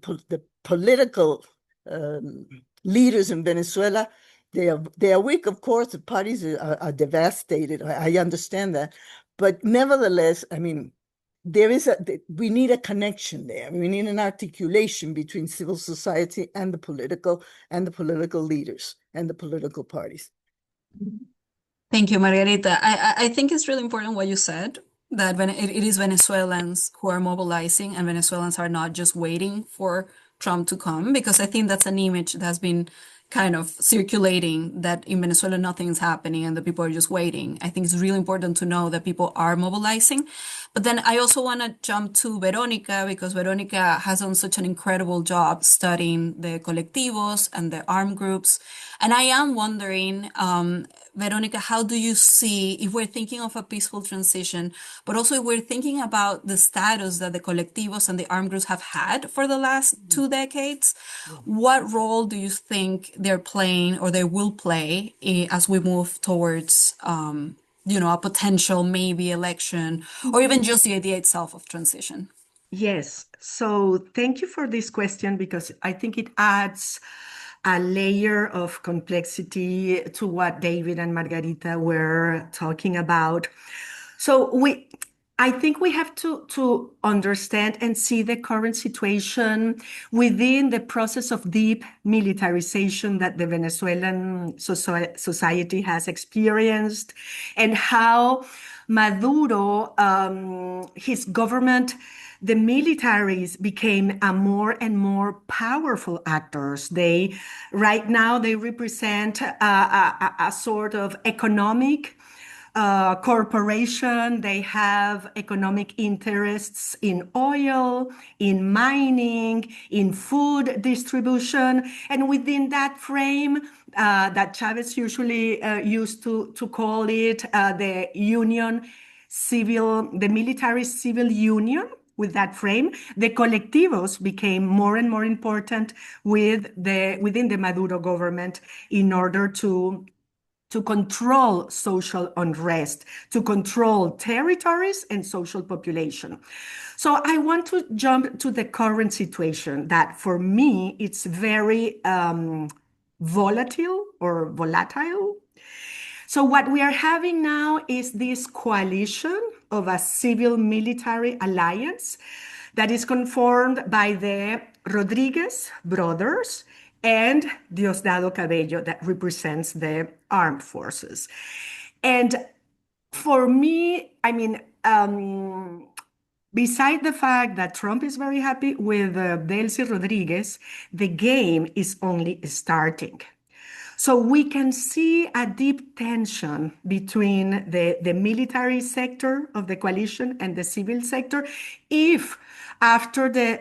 political leaders in Venezuela, they are weak. Of course, the parties are devastated. I understand that, but nevertheless, I mean, we need a connection there. We need an articulation between civil society and the political leaders and the political parties. Thank you, Margarita. I think it's really important what you said, that it is Venezuelans who are mobilizing, and Venezuelans are not just waiting for Trump to come, because I think that's an image that has been kind of circulating, that in Venezuela nothing is happening and the people are just waiting. I think it's really important to know that people are mobilizing. But then I also want to jump to Veronica, because Veronica has done such an incredible job studying the colectivos and the armed groups. And I am wondering, Veronica, how do you see, if we're thinking of a peaceful transition, but also if we're thinking about the status that the colectivos and the armed groups have had for the last 2 decades, what role do you think they're playing or they will play as we move towards, a potential maybe election, or even just the idea itself of transition? Yes. So thank you for this question, because I think it adds a layer of complexity to what David and Margarita were talking about. So I think we have to understand and see the current situation within the process of deep militarization that the Venezuelan society has experienced, and how Maduro, his government, the militaries became a more and more powerful actors. Right now they represent a sort of economic corporation. They have economic interests in oil, in mining, in food distribution. And within that frame, that Chavez usually used to call it the military civil union. With that frame, the colectivos became more and more important within the Maduro government, in order to control social unrest, to control territories and social population. So I want to jump to the current situation, that for me, it's very volatile. So what we are having now is this coalition of a civil military alliance that is conformed by the Rodriguez brothers and Diosdado Cabello, that represents the armed forces. And For me, beside the fact that Trump is very happy with Delcy Rodriguez, the game is only starting. So we can see a deep tension between the military sector of the coalition and the civil sector. If after the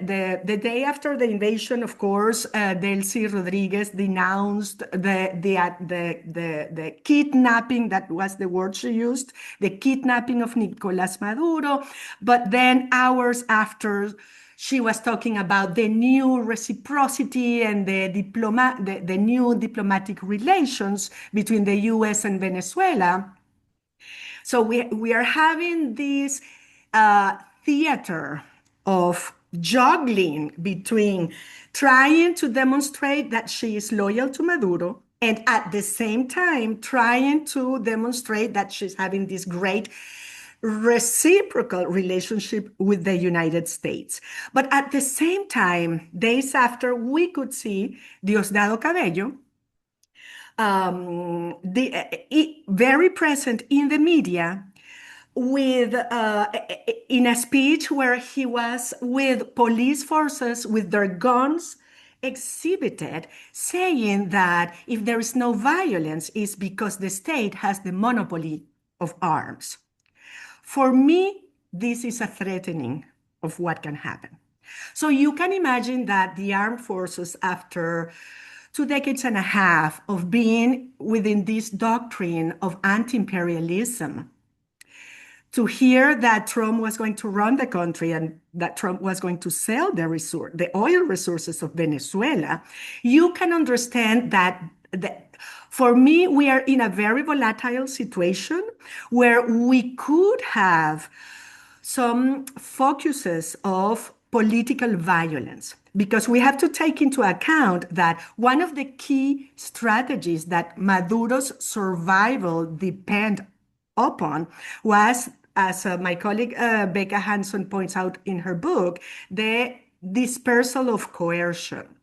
day after the invasion, of course, Delcy Rodriguez denounced the kidnapping, that was the word she used, the kidnapping of Nicolas Maduro. But then hours after, she was talking about the new reciprocity and the new diplomatic relations between the US and Venezuela. So we are having this theater of juggling between trying to demonstrate that she is loyal to Maduro and at the same time trying to demonstrate that she's having this great reciprocal relationship with the United States. But at the same time, days after, we could see Diosdado Cabello very present in the media with in a speech where he was with police forces with their guns exhibited, saying that if there is no violence, it's because the state has the monopoly of arms. For me, this is a threatening of what can happen. So you can imagine that the armed forces, after 2 decades and a half of being within this doctrine of anti-imperialism, to hear that Trump was going to run the country and that Trump was going to sell the oil resources of Venezuela, you can understand that for me, we are in a very volatile situation where we could have some focuses of political violence, because we have to take into account that one of the key strategies that Maduro's survival depend upon was, as my colleague Becca Hanson points out in her book, the dispersal of coercion.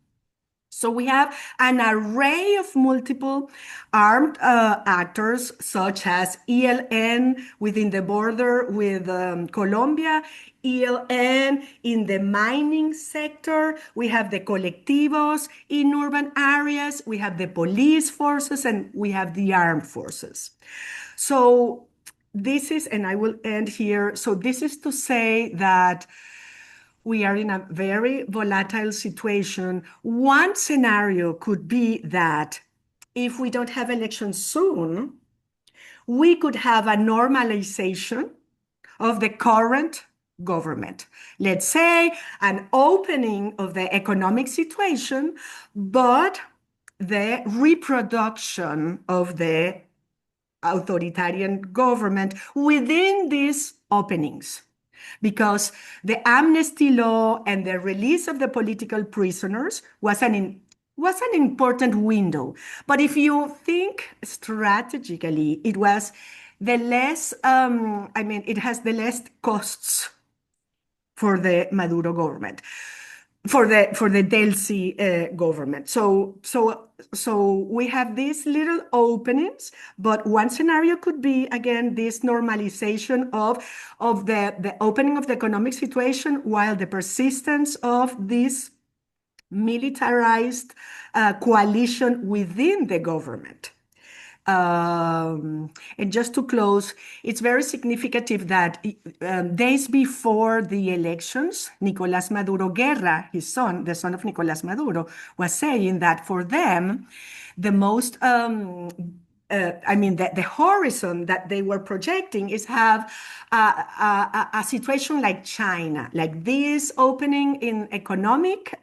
So we have an array of multiple armed actors, such as ELN within the border with Colombia, ELN in the mining sector, we have the colectivos in urban areas, we have the police forces, and we have the armed forces. So this is, and I will end here, so this is to say that we are in a very volatile situation. One scenario could be that if we don't have elections soon, we could have a normalization of the current government. Let's say an opening of the economic situation, but the reproduction of the authoritarian government within these openings. Because the amnesty law and the release of the political prisoners was an important window. But if you think strategically, it was the less, it has the less costs for the Maduro government, for the Delcy government. So we have these little openings, but one scenario could be, again, this normalization of the opening of the economic situation while the persistence of this militarized coalition within the government. And just to close, it's very significant that days before the elections, Nicolas Maduro Guerra, his son, the son of Nicolas Maduro, was saying that for them, the most, the horizon that they were projecting is have a situation like China, like this opening in economic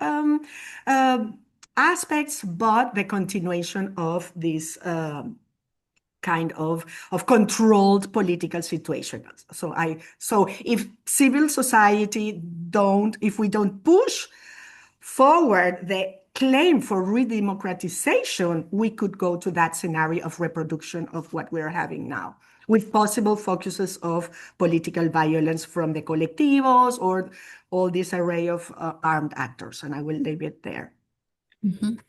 aspects, but the continuation of this kind of controlled political situation. So if civil society if we don't push forward the claim for redemocratization, we could go to that scenario of reproduction of what we're having now, with possible focuses of political violence from the colectivos or all this array of armed actors. And I will leave it there. Mhm.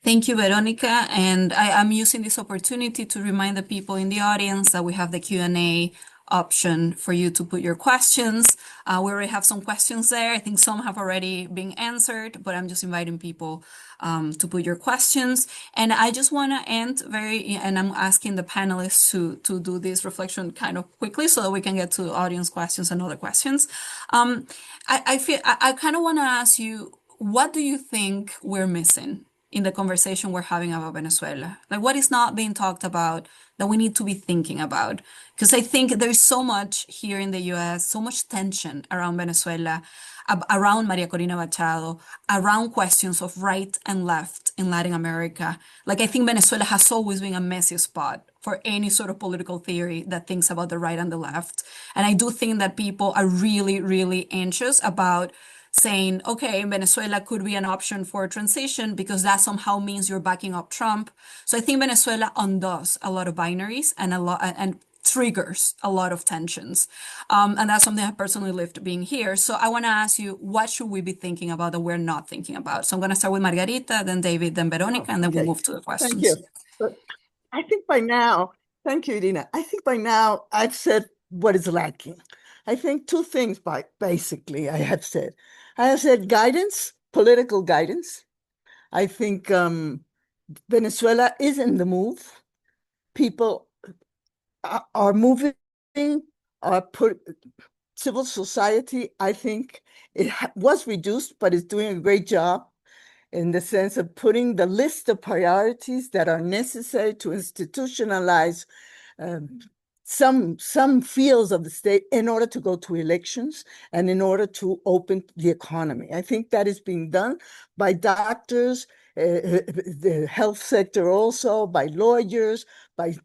Thank you, Veronica. And I'm using this opportunity to remind the people in the audience that we have the Q&A option for you to put your questions. We already have some questions there. I think some have already been answered, but I'm just inviting people to put your questions. And I just want to end and I'm asking the panelists to do this reflection kind of quickly so that we can get to audience questions and other questions. I kind of want to ask you, what do you think we're missing in the conversation we're having about Venezuela? Like, what is not being talked about that we need to be thinking about? Because I think there's so much here in the US, so much tension around Venezuela, around Maria Corina Machado, around questions of right and left in Latin America. Like, I think Venezuela has always been a messy spot for any sort of political theory that thinks about the right and the left. And I do think that people are really, really anxious about saying, okay, Venezuela could be an option for a transition because that somehow means you're backing up Trump. So I think Venezuela undoes a lot of binaries and triggers a lot of tensions. And that's something I personally lived being here. So I want to ask you, what should we be thinking about that we're not thinking about? So I'm going to start with Margarita, then David, then Veronica, and then we'll move to the Thank questions. you. But I think by now, thank you, Irina. I think by now I've said what is lacking. I think two things basically I have said. I have said guidance, political guidance. I think Venezuela is in the move. People are moving, civil society, I think it was reduced, but is doing a great job in the sense of putting the list of priorities that are necessary to institutionalize some fields of the state in order to go to elections and in order to open the economy. I think that is being done by doctors, the health sector also, by lawyers, by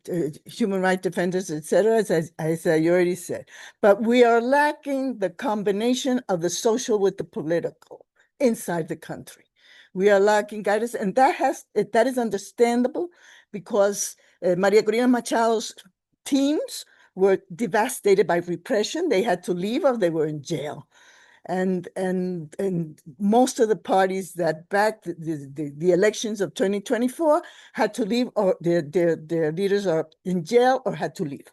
human rights defenders, etc., as I already said. But we are lacking the combination of the social with the political inside the country. We are lacking guidance, and that is understandable because Maria Corina Machado's teams were devastated by repression. They had to leave or they were in jail. And most of the parties that backed the elections of 2024 had to leave, or their leaders are in jail or had to leave.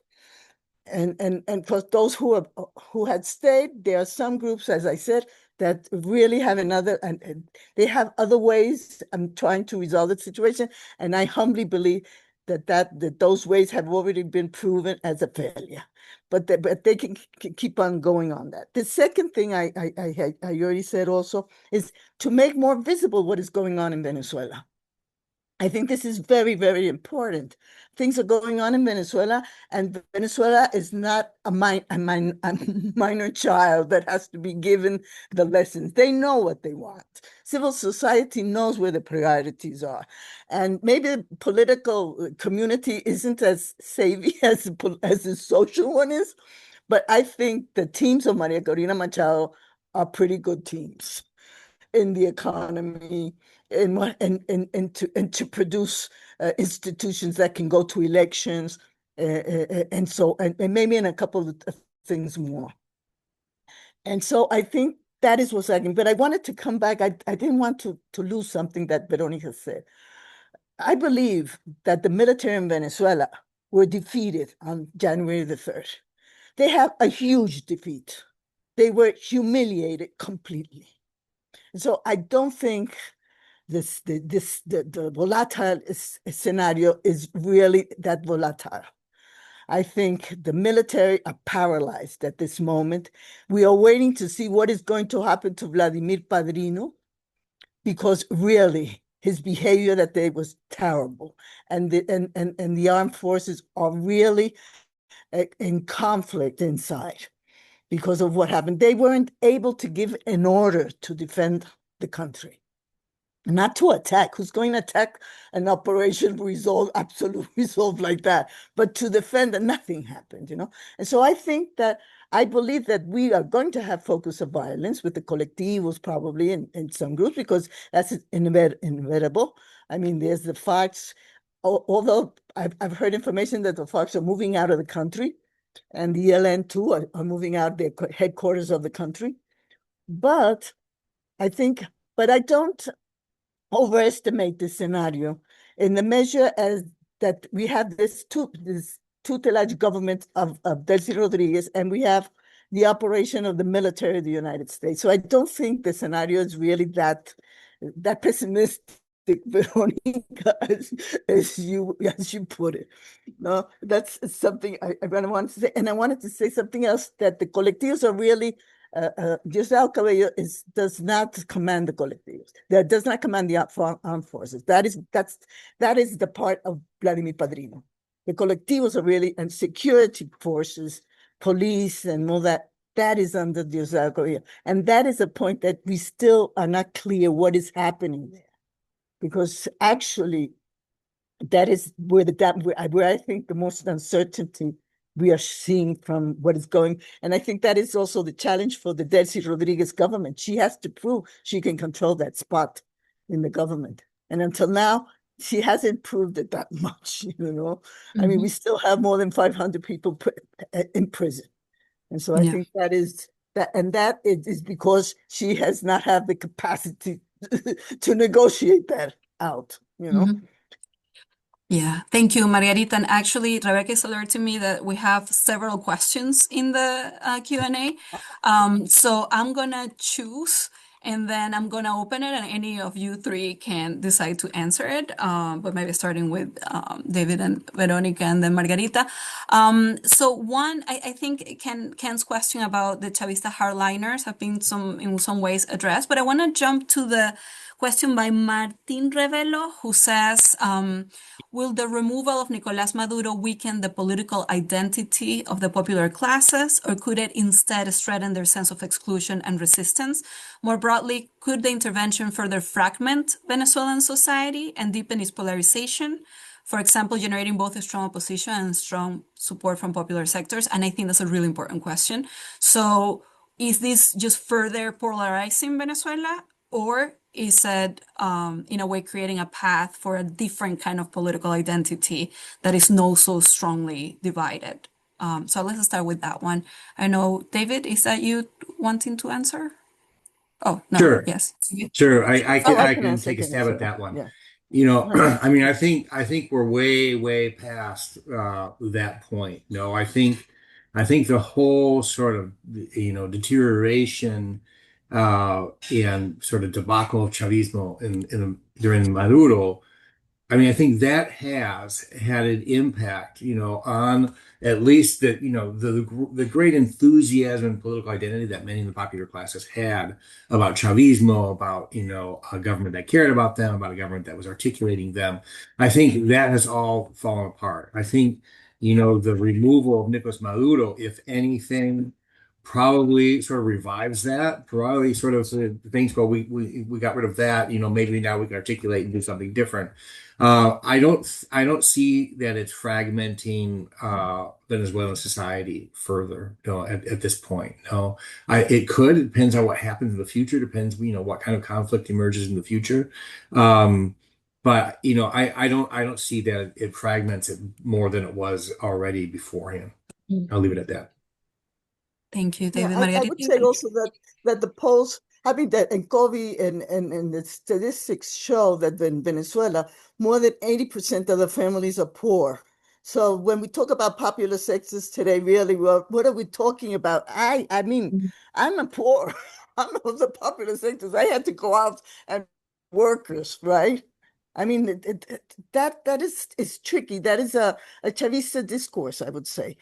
And for those who had stayed, there are some groups, as I said, that really have another, and they have other ways of trying to resolve the situation. And I humbly believe that those ways have already been proven as a failure. But they can keep on going on that. The second thing I already said also is to make more visible what is going on in Venezuela. I think this is very, very important. Things are going on in Venezuela, and Venezuela is not a minor child that has to be given the lessons. They know what they want. Civil society knows where the priorities are. And maybe the political community isn't as savvy as the social one is, but I think the teams of Maria Corina Machado are pretty good teams in the economy and to produce institutions that can go to elections and maybe in a couple of things more. And so I think that is what's lacking. But I wanted to come back. I didn't want to lose something that Veronica said. I believe that the military in Venezuela were defeated on January the 3rd. They have a huge defeat. They were humiliated completely. So I don't think the volatile scenario is really that volatile. I think the military are paralyzed at this moment. We are waiting to see what is going to happen to Vladimir Padrino, because really his behavior that day was terrible, and the armed forces are really in conflict inside because of what happened. They weren't able to give an order to defend the country, not to attack. Who's going to attack an operation absolute resolve like that? But to defend, and nothing happened, And so I believe that we are going to have focus of violence with the colectivos probably in some groups, because that's inevitable. I mean, there's the FARC, although I've heard information that the FARC are moving out of the country, and the ELN too are moving out their headquarters of the country. But I don't overestimate the scenario in the measure as that we have this tutelage government of Delcy Rodriguez, and we have the operation of the military of the United States. So I don't think the scenario is really that pessimistic, Veronica, as you put it. No, that's something I wanted to say. And I wanted to say something else, that the colectivos are really José Cabello does not command the colectivos. That does not command the armed forces. That is the part of Vladimir Padrino. The colectivos are really, and security forces, police, and all that. That is under José Cabello, and that is a point that we still are not clear what is happening there, because actually, that is where where I think the most uncertainty we are seeing from what is going. And I think that is also the challenge for the Delcy Rodriguez government. She has to prove she can control that spot in the government. And until now, she hasn't proved it that much, I mean, we still have more than 500 people in prison. And so I think that is because she has not had the capacity to negotiate that out, Yeah, thank you, Margarita. And actually, Rebecca is alerting me that we have several questions in the Q&A. So I'm gonna choose, and then I'm gonna open it, and any of you three can decide to answer it. But maybe starting with David and Veronica, and then Margarita. So one, I think Ken's question about the Chavista hardliners have been in some ways addressed, but I want to jump to the question by Martin Revelo, who says, will the removal of Nicolas Maduro weaken the political identity of the popular classes, or could it instead strengthen their sense of exclusion and resistance? More broadly, could the intervention further fragment Venezuelan society and deepen its polarization? For example, generating both a strong opposition and strong support from popular sectors. And I think that's a really important question. So is this just further polarizing Venezuela, or is it, in a way, creating a path for a different kind of political identity that is not so strongly divided? So let's start with that one. I know, David, is that you wanting to answer? Oh, no, Sure. yes. Sure. I can answer, take a stab at that one. Yeah. I mean, I think we're way past that point. No, I think the whole sort of deterioration and sort of debacle of Chavismo during Maduro. I mean, I think that has had an impact, on at least the great enthusiasm and political identity that many in the popular classes had about Chavismo, about a government that cared about them, about a government that was articulating them. I think that has all fallen apart. I think the removal of Nicolas Maduro, if anything, probably sort of revives that. Probably sort of thinks, well, we got rid of that. Maybe now we can articulate and do something different. I don't see that it's fragmenting Venezuelan society further, at this point. No, it could. It depends on what happens in the future. Depends, what kind of conflict emerges in the future. But I don't see that it fragments it more than it was already beforehand. I'll leave it at that. Thank you, David. I Margarita? would say also that the polls, I mean, that and COVID and the statistics show that in Venezuela, more than 80% of the families are poor. So when we talk about popular sectors today, really, well, what are we talking about? I mean, I'm a poor. I'm of the popular sectors. I had to go out and workers, right? I mean, that is tricky. That is a Chavista discourse, I would say,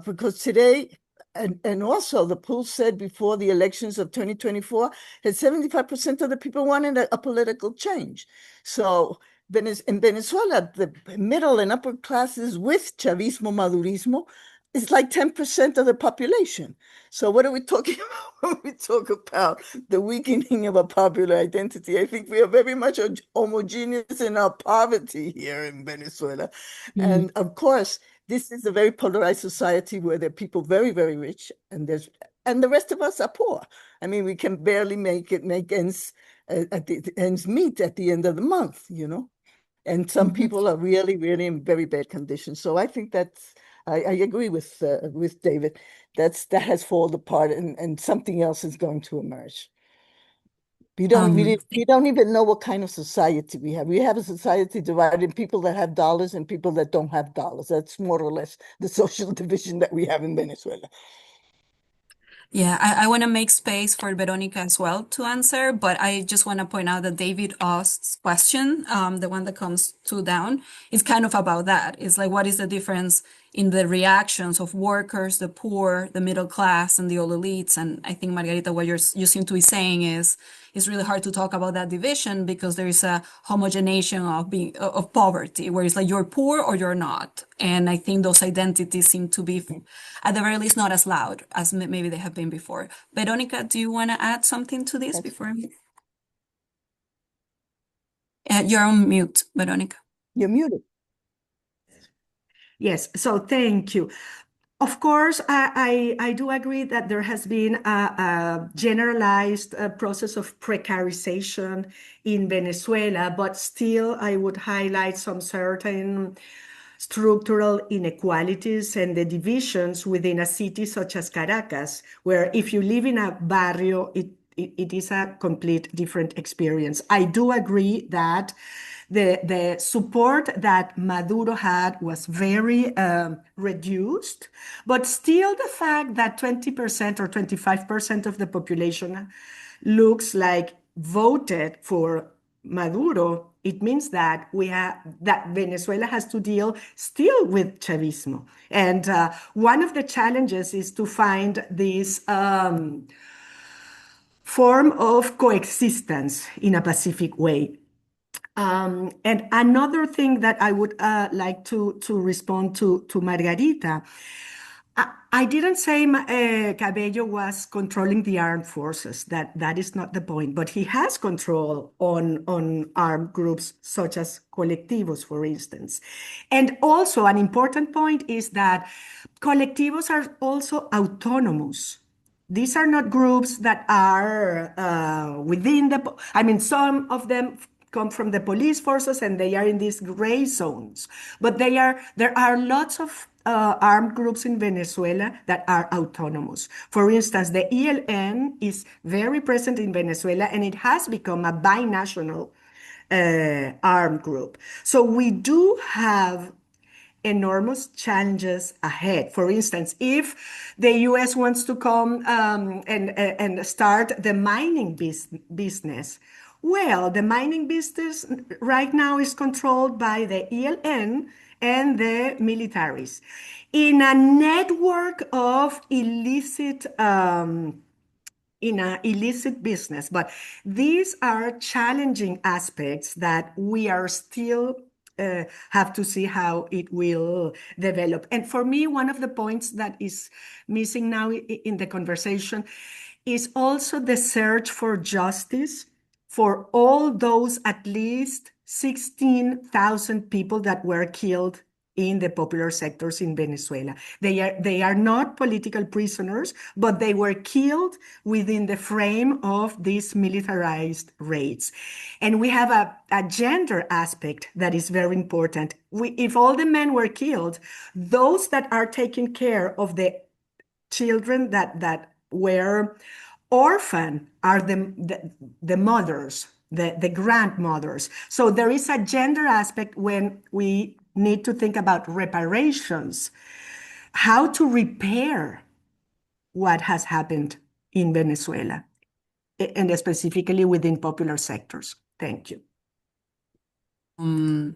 because today. And also, the poll said before the elections of 2024 that 75% of the people wanted a political change. So in Venezuela, the middle and upper classes with Chavismo, Madurismo, is like 10% of the population. So what are we talking about when we talk about the weakening of a popular identity? I think we are very much homogeneous in our poverty here in Venezuela. And of course, this is a very polarized society where there are people very, very rich, and the rest of us are poor. I mean, we can barely make ends meet at the end of the month, And some people are really, really in very bad conditions. So I think I agree with David. That has fallen apart, and something else is going to emerge. We don't even know what kind of society we have. We have a society divided in people that have dollars and people that don't have dollars. That's more or less the social division that we have in Venezuela. Yeah, I want to make space for Veronica as well to answer, but I just want to point out that David Ost's question, the one that comes two down, is kind of about that. It's like, what is the difference in the reactions of workers, the poor, the middle class, and the old elites? And I think, Margarita, what you seem to be saying is it's really hard to talk about that division because there is a homogenization of poverty, where it's like you're poor or you're not. And I think those identities seem to be, at the very least, not as loud as maybe they have been before. Veronica, do you want to add something to this before? You're on mute, Veronica. You're muted. Yes, so thank you. Of course, I do agree that there has been a generalized process of precarization in Venezuela, but still I would highlight some certain structural inequalities and the divisions within a city such as Caracas, where if you live in a barrio, it is a complete different experience. I do agree that the support that Maduro had was very reduced, but still the fact that 20% or 25% of the population looks like voted for Maduro, it means that that Venezuela has to deal still with Chavismo. And one of the challenges is to find this form of coexistence in a pacific way. And another thing that I would like to respond to Margarita, I didn't say Cabello was controlling the armed forces. That is not the point. But he has control on armed groups such as colectivos, for instance. And also an important point is that colectivos are also autonomous. These are not groups that are within I mean, some of them come from the police forces and they are in these gray zones. But there are lots of armed groups in Venezuela that are autonomous. For instance, the ELN is very present in Venezuela and it has become a binational armed group. So we do have enormous challenges ahead. For instance, if the US wants to come and start the mining business, well, the mining business right now is controlled by the ELN and the militaries in a network of illicit in an illicit business. But these are challenging aspects that we are still have to see how it will develop. And for me, one of the points that is missing now in the conversation is also the search for justice for all those at least 16,000 people that were killed in the popular sectors in Venezuela. They are not political prisoners, but they were killed within the frame of these militarized raids. And we have a gender aspect that is very important. If all the men were killed, those that are taking care of the children that were orphan are the mothers, the grandmothers. So there is a gender aspect when we need to think about reparations, how to repair what has happened in Venezuela, and specifically within popular sectors. Thank you. No,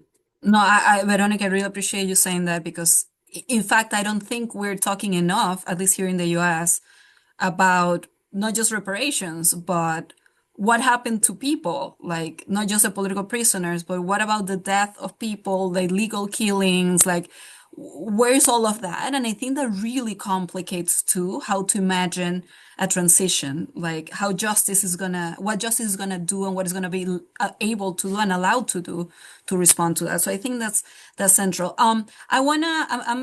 Veronica, I really appreciate you saying that because, in fact, I don't think we're talking enough, at least here in the US, about not just reparations, but what happened to people, like not just the political prisoners, but what about the death of people, the illegal killings, like where's all of that? And I think that really complicates too how to imagine a transition, like how what justice is gonna do and what is gonna be able to do and allowed to do to respond to that. So I think that's central. I'm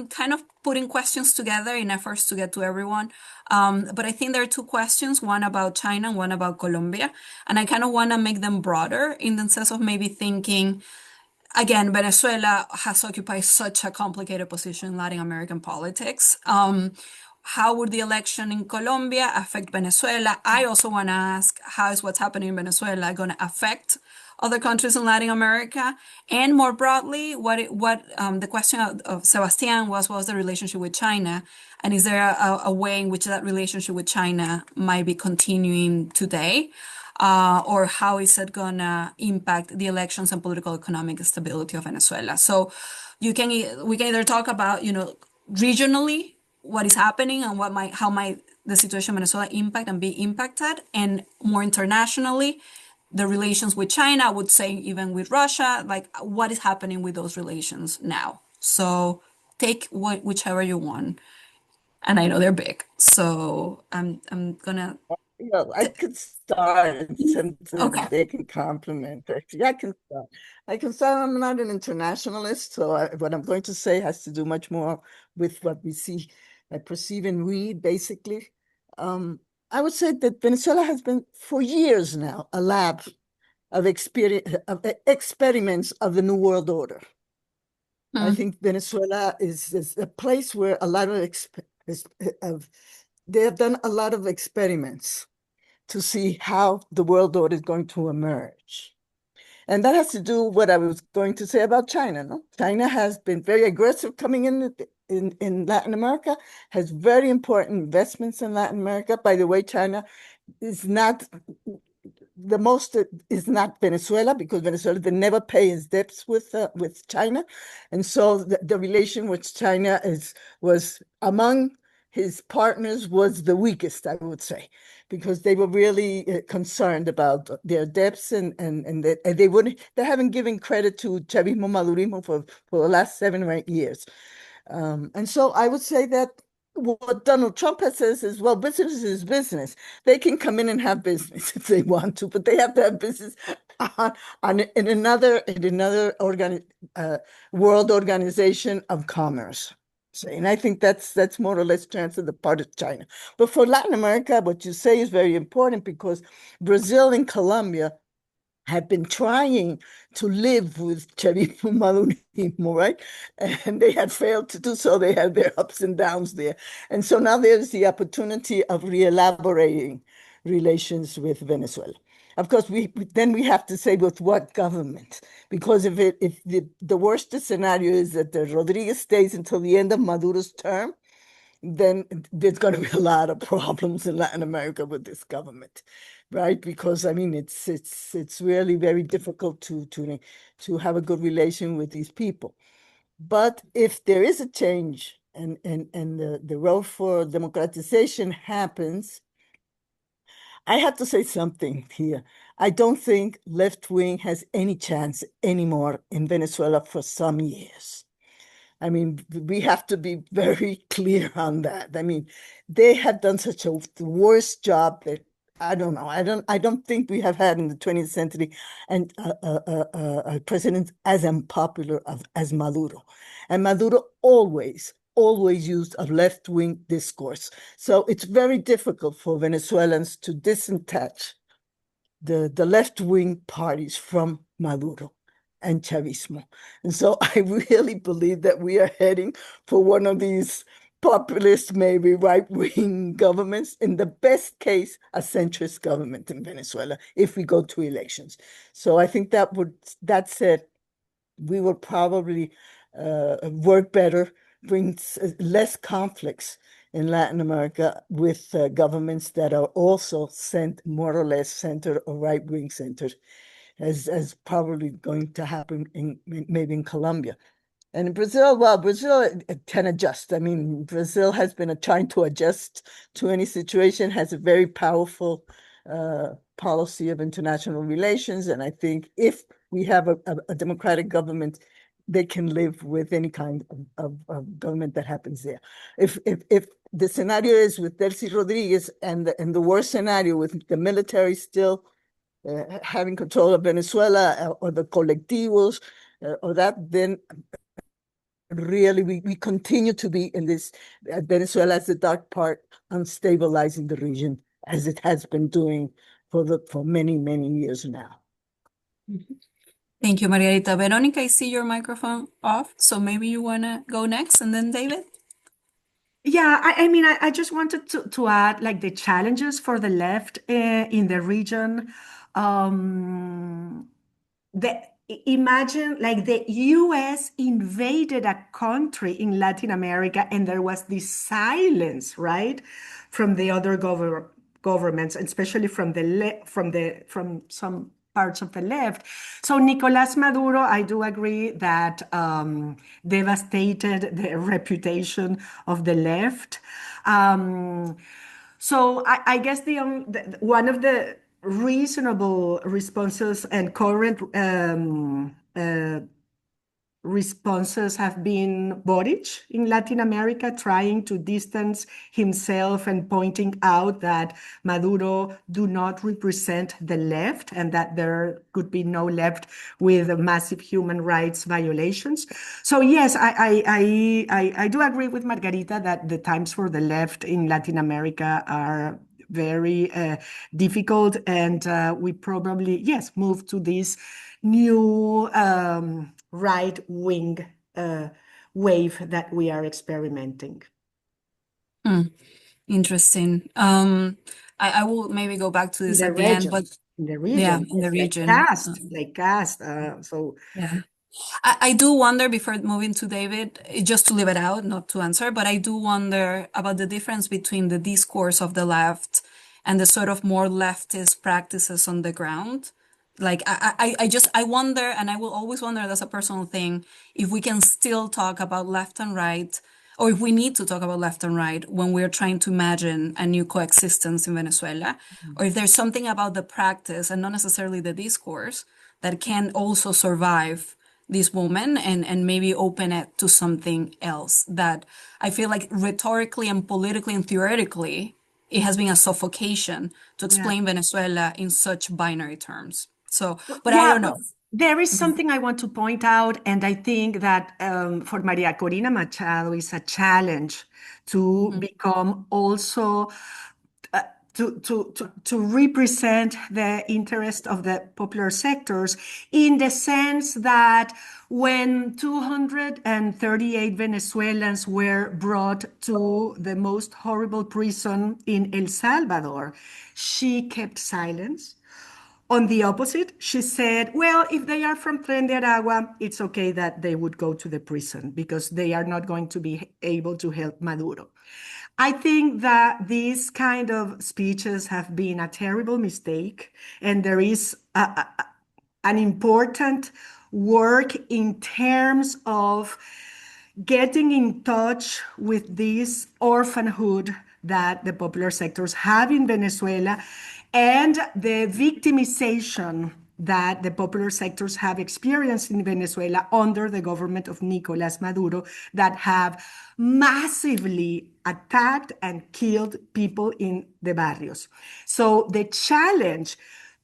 kind of putting questions together in efforts to get to everyone. But I think there are two questions, one about China and one about Colombia. And I kind of want to make them broader in the sense of maybe thinking, again, Venezuela has occupied such a complicated position in Latin American politics. how would the election in Colombia affect Venezuela? I also want to ask, how is what's happening in Venezuela going to affect other countries in Latin America? And more broadly, the question of Sebastian was, what was the relationship with China? And is there a way in which that relationship with China might be continuing today? Or how is it going to impact the elections and political economic stability of Venezuela? So we can either talk about, regionally, what is happening and how might the situation in Venezuela impact and be impacted, and more internationally, the relations with China, I would say even with Russia, like what is happening with those relations now. So take whichever you want. And I know they're big, so I'm gonna. I could start and Okay. they can compliment. Actually, I can start. I'm not an internationalist, so what I'm going to say has to do much more with what we see, I perceive and read, basically. I would say that Venezuela has been, for years now, a lab of experiments of the New World Order. I think Venezuela is a place where a lot of they have done a lot of experiments to see how the world order is going to emerge. And that has to do with what I was going to say about China. No? China has been very aggressive coming in Latin America, has very important investments in Latin America. By the way, China is not the most is not Venezuela, because Venezuela did never pay its debts with China, and so the relation with China was among his partners was the weakest, I would say, because they were really concerned about their debts, and they haven't given credit to Chavismo Madurismo for the last 7 or 8 years. And so I would say that what Donald Trump has says is, well, business is business. They can come in and have business if they want to, but they have to have business in another world organization of commerce. And I think that's more or less transferred the part of China. But for Latin America, what you say is very important, because Brazil and Colombia have been trying to live with Chavismo Madurismo, right? And they had failed to do so. They had their ups and downs there. And so now there's the opportunity of re-elaborating relations with Venezuela. Of course, we have to say with what government, because if the worst scenario is that the Rodriguez stays until the end of Maduro's term, then there's going to be a lot of problems in Latin America with this government, right? Because I mean, it's really very difficult to have a good relation with these people. But if there is a change and the road for democratization happens, I have to say something here. I don't think left wing has any chance anymore in Venezuela for some years. I mean, we have to be very clear on that. I mean, they have done such a worst job that I don't know. I don't think we have had in the 20th century and a president as unpopular as Maduro. And Maduro always used a left-wing discourse. So it's very difficult for Venezuelans to disattach the left-wing parties from Maduro and Chavismo. And so I really believe that we are heading for one of these populist, maybe right-wing governments, in the best case, a centrist government in Venezuela, if we go to elections. So I think that said, we will probably work better, bring less conflicts in Latin America with governments that are also more or less center or right-wing centered, as probably going to happen maybe in Colombia. And in Brazil, well, Brazil can adjust. I mean, Brazil has been trying to adjust to any situation, has a very powerful policy of international relations. And I think if we have a democratic government, they can live with any kind of government that happens there. If the scenario is with Delcy Rodriguez and the worst scenario with the military still having control of Venezuela or the colectivos or that, then really we continue to be in this Venezuela as the dark part on stabilizing the region, as it has been doing for many, many years now. Thank you, Margarita. Veronica, I see your microphone off, so maybe you want to go next, and then David? Yeah, I mean, I just wanted to add like the challenges for the left in the region. Um, Imagine like the US invaded a country in Latin America and there was this silence, right, from the other governments, especially from from some parts of the left. So Nicolas Maduro, I do agree that devastated the reputation of the left. Um, I guess one of the reasonable responses and current responses have been Boric in Latin America, trying to distance himself and pointing out that Maduro do not represent the left and that there could be no left with massive human rights violations. So yes, I do agree with Margarita that the times for the left in Latin America are very difficult, and we probably, yes, move to this new right wing wave that we are experimenting. Hmm, interesting. I will maybe go back to In this the at the end, region, but in the yeah, region, in the it's region. like caste. So Yeah. I do wonder before moving to David, just to leave it out, not to answer, but I do wonder about the difference between the discourse of the left and the sort of more leftist practices on the ground. Like I wonder, and I will always wonder, that's a personal thing, if we can still talk about left and right, or if we need to talk about left and right when we're trying to imagine a new coexistence in Venezuela, or if there's something about the practice and not necessarily the discourse that can also survive this moment and maybe open it to something else that I feel like rhetorically and politically and theoretically, it has been a suffocation to yeah. explain Venezuela in such binary terms. So, but I Yeah, don't but know. there is Mhm, something I want to point out, and I think that for Maria Corina Machado is a challenge to mhm, become also uh, to represent the interest of the popular sectors in the sense that when 238 Venezuelans were brought to the most horrible prison in El Salvador, she kept silence. On the opposite, she said, well, if they are from Tren de Aragua, it's okay that they would go to the prison because they are not going to be able to help Maduro. I think that these kind of speeches have been a terrible mistake, and there is an important work in terms of getting in touch with this orphanhood that the popular sectors have in Venezuela and the victimization that the popular sectors have experienced in Venezuela under the government of Nicolas Maduro that have massively attacked and killed people in the barrios. So the challenge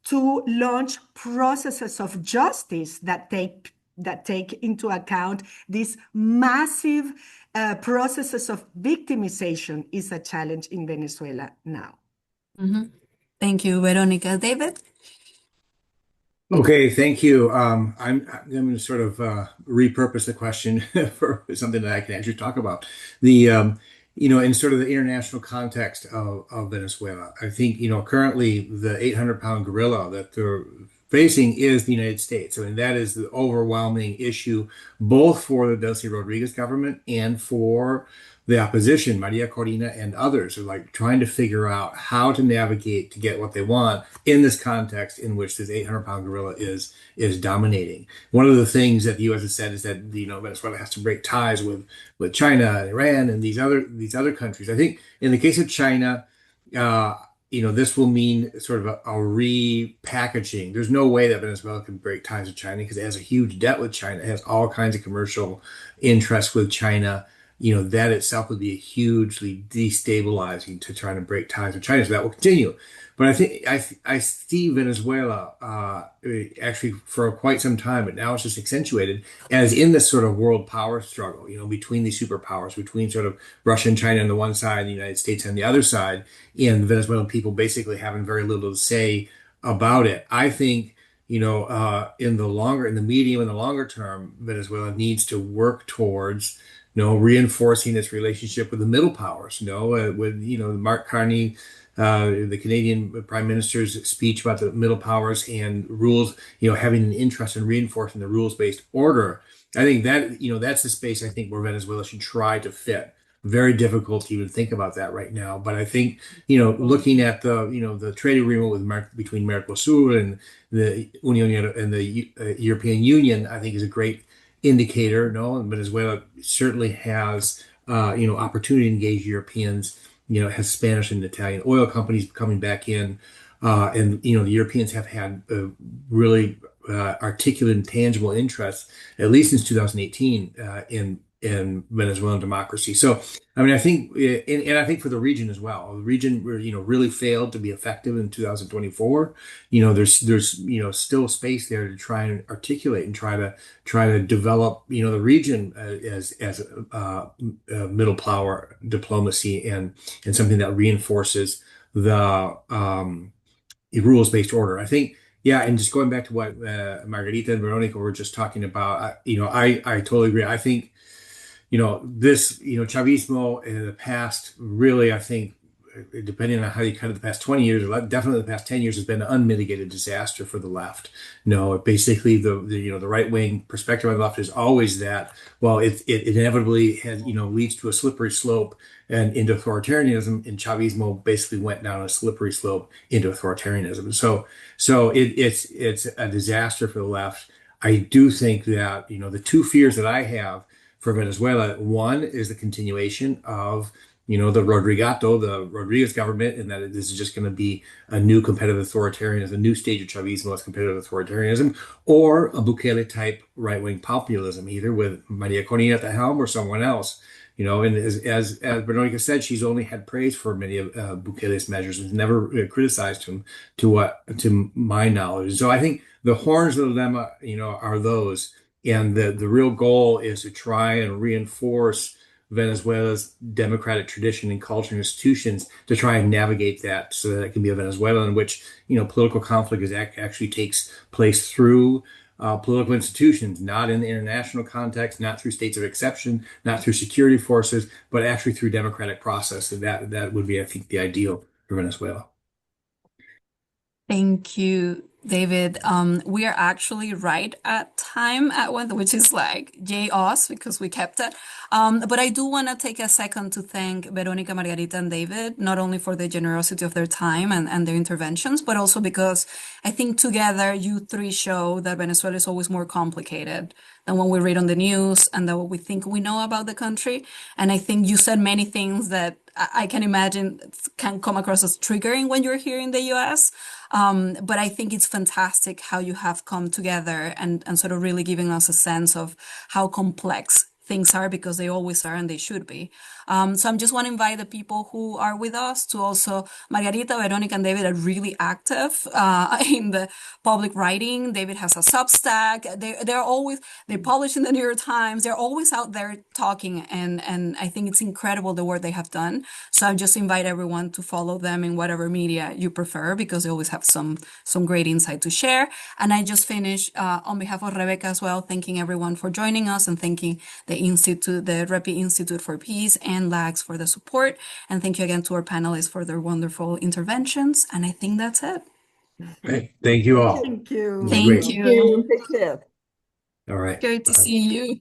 to launch processes of justice that take into account these massive processes of victimization is a challenge in Venezuela now. mhm. Thank you, Veronica. David? Okay, thank you. I'm going to sort of repurpose the question for something that I can actually talk about. The in sort of the international context of Venezuela, I think currently the 800-pound gorilla that they're facing is the United States. I mean, that is the overwhelming issue, both for the Delcy Rodriguez government and for the opposition, Maria Corina and others, are like trying to figure out how to navigate to get what they want in this context in which this 800-pound gorilla is dominating. One of the things that the U.S. has said is that Venezuela has to break ties with China and Iran and these other countries. I think in the case of China, uh, this will mean sort of a repackaging. There's no way that Venezuela can break ties with China because it has a huge debt with China. It has all kinds of commercial interests with China. That itself would be hugely destabilizing to try to break ties with China. So that will continue. But I think I see Venezuela actually for quite some time, but now it's just accentuated as in this sort of world power struggle, between these superpowers, between sort of Russia and China on the one side, and the United States on the other side, and the Venezuelan people basically having very little to say about it. I think, in the medium and the longer term, Venezuela needs to work towards reinforcing its relationship with the middle powers, with, Mark Carney, the Canadian Prime Minister's speech about the middle powers and rules, having an interest in reinforcing the rules-based order. I think that, that's the space I think where Venezuela should try to fit. Very difficult to even think about that right now. But I think, looking at the trade agreement between Mercosur and the Union and the European Union, I think is a great indicator. No, and Venezuela certainly has, opportunity to engage Europeans. It has Spanish and Italian oil companies coming back in, and the Europeans have had really articulate and tangible interests, at least since 2018, in Venezuelan democracy. So, I mean, I think, and I think for the region as well, the region, really failed to be effective in 2024. There's still space there to try and articulate and try to develop, the region as middle power diplomacy and something that reinforces the rules-based order. I think, yeah, and just going back to what Margarita and Veronica were just talking about, I totally agree. I think, this, Chavismo in the past, really, I think, depending on how you cut it, the past 20 years, or definitely the past 10 years, has been an unmitigated disaster for the left. Basically, the right-wing perspective on the left is always that, well, it inevitably has, leads to a slippery slope and into authoritarianism, and Chavismo basically went down a slippery slope into authoritarianism. So it's a disaster for the left. I do think that, the two fears that I have for Venezuela, one is the continuation of, the Rodriguez government, and that this is just going to be a new competitive authoritarianism, a new stage of Chavismo as competitive authoritarianism, or a Bukele type right-wing populism, either with Maria Corina at the helm or someone else. And as Veronica said, she's only had praise for many of Bukele's measures and never criticized him to my knowledge. So I think the horns of the dilemma, are those. And the real goal is to try and reinforce Venezuela's democratic tradition and culture and institutions to try and navigate that so that it can be a Venezuela in which, political conflict actually takes place through political institutions, not in the international context, not through states of exception, not through security forces, but actually through democratic process. And that would be, I think, the ideal for Venezuela. Thank you, David. We are actually right at time at one, which is like yay us because we kept it. But I do want to take a second to thank Veronica, Margarita, and David, not only for the generosity of their time and their interventions, but also because I think together you three show that Venezuela is always more complicated than what we read on the news and than what we think we know about the country. And I think you said many things that I can imagine can come across as triggering when you're here in the US. But I think it's fantastic how you have come together and sort of really giving us a sense of how complex things are, because they always are and they should be. So I just want to invite the people who are with us to also, Margarita, Veronica, and David are really active in the public writing. David has a Substack. They publish in the New York Times. They're always out there talking, and I think it's incredible the work they have done. So I just invite everyone to follow them in whatever media you prefer, because they always have some great insight to share. And I just finished on behalf of Rebecca as well, thanking everyone for joining us and thanking the REPI Institute for Peace and LAGS for the support. And thank you again to our panelists for their wonderful interventions. And I think that's it. Great. Thank you all. Thank you. Thank you. Take care. All right. Great to see you.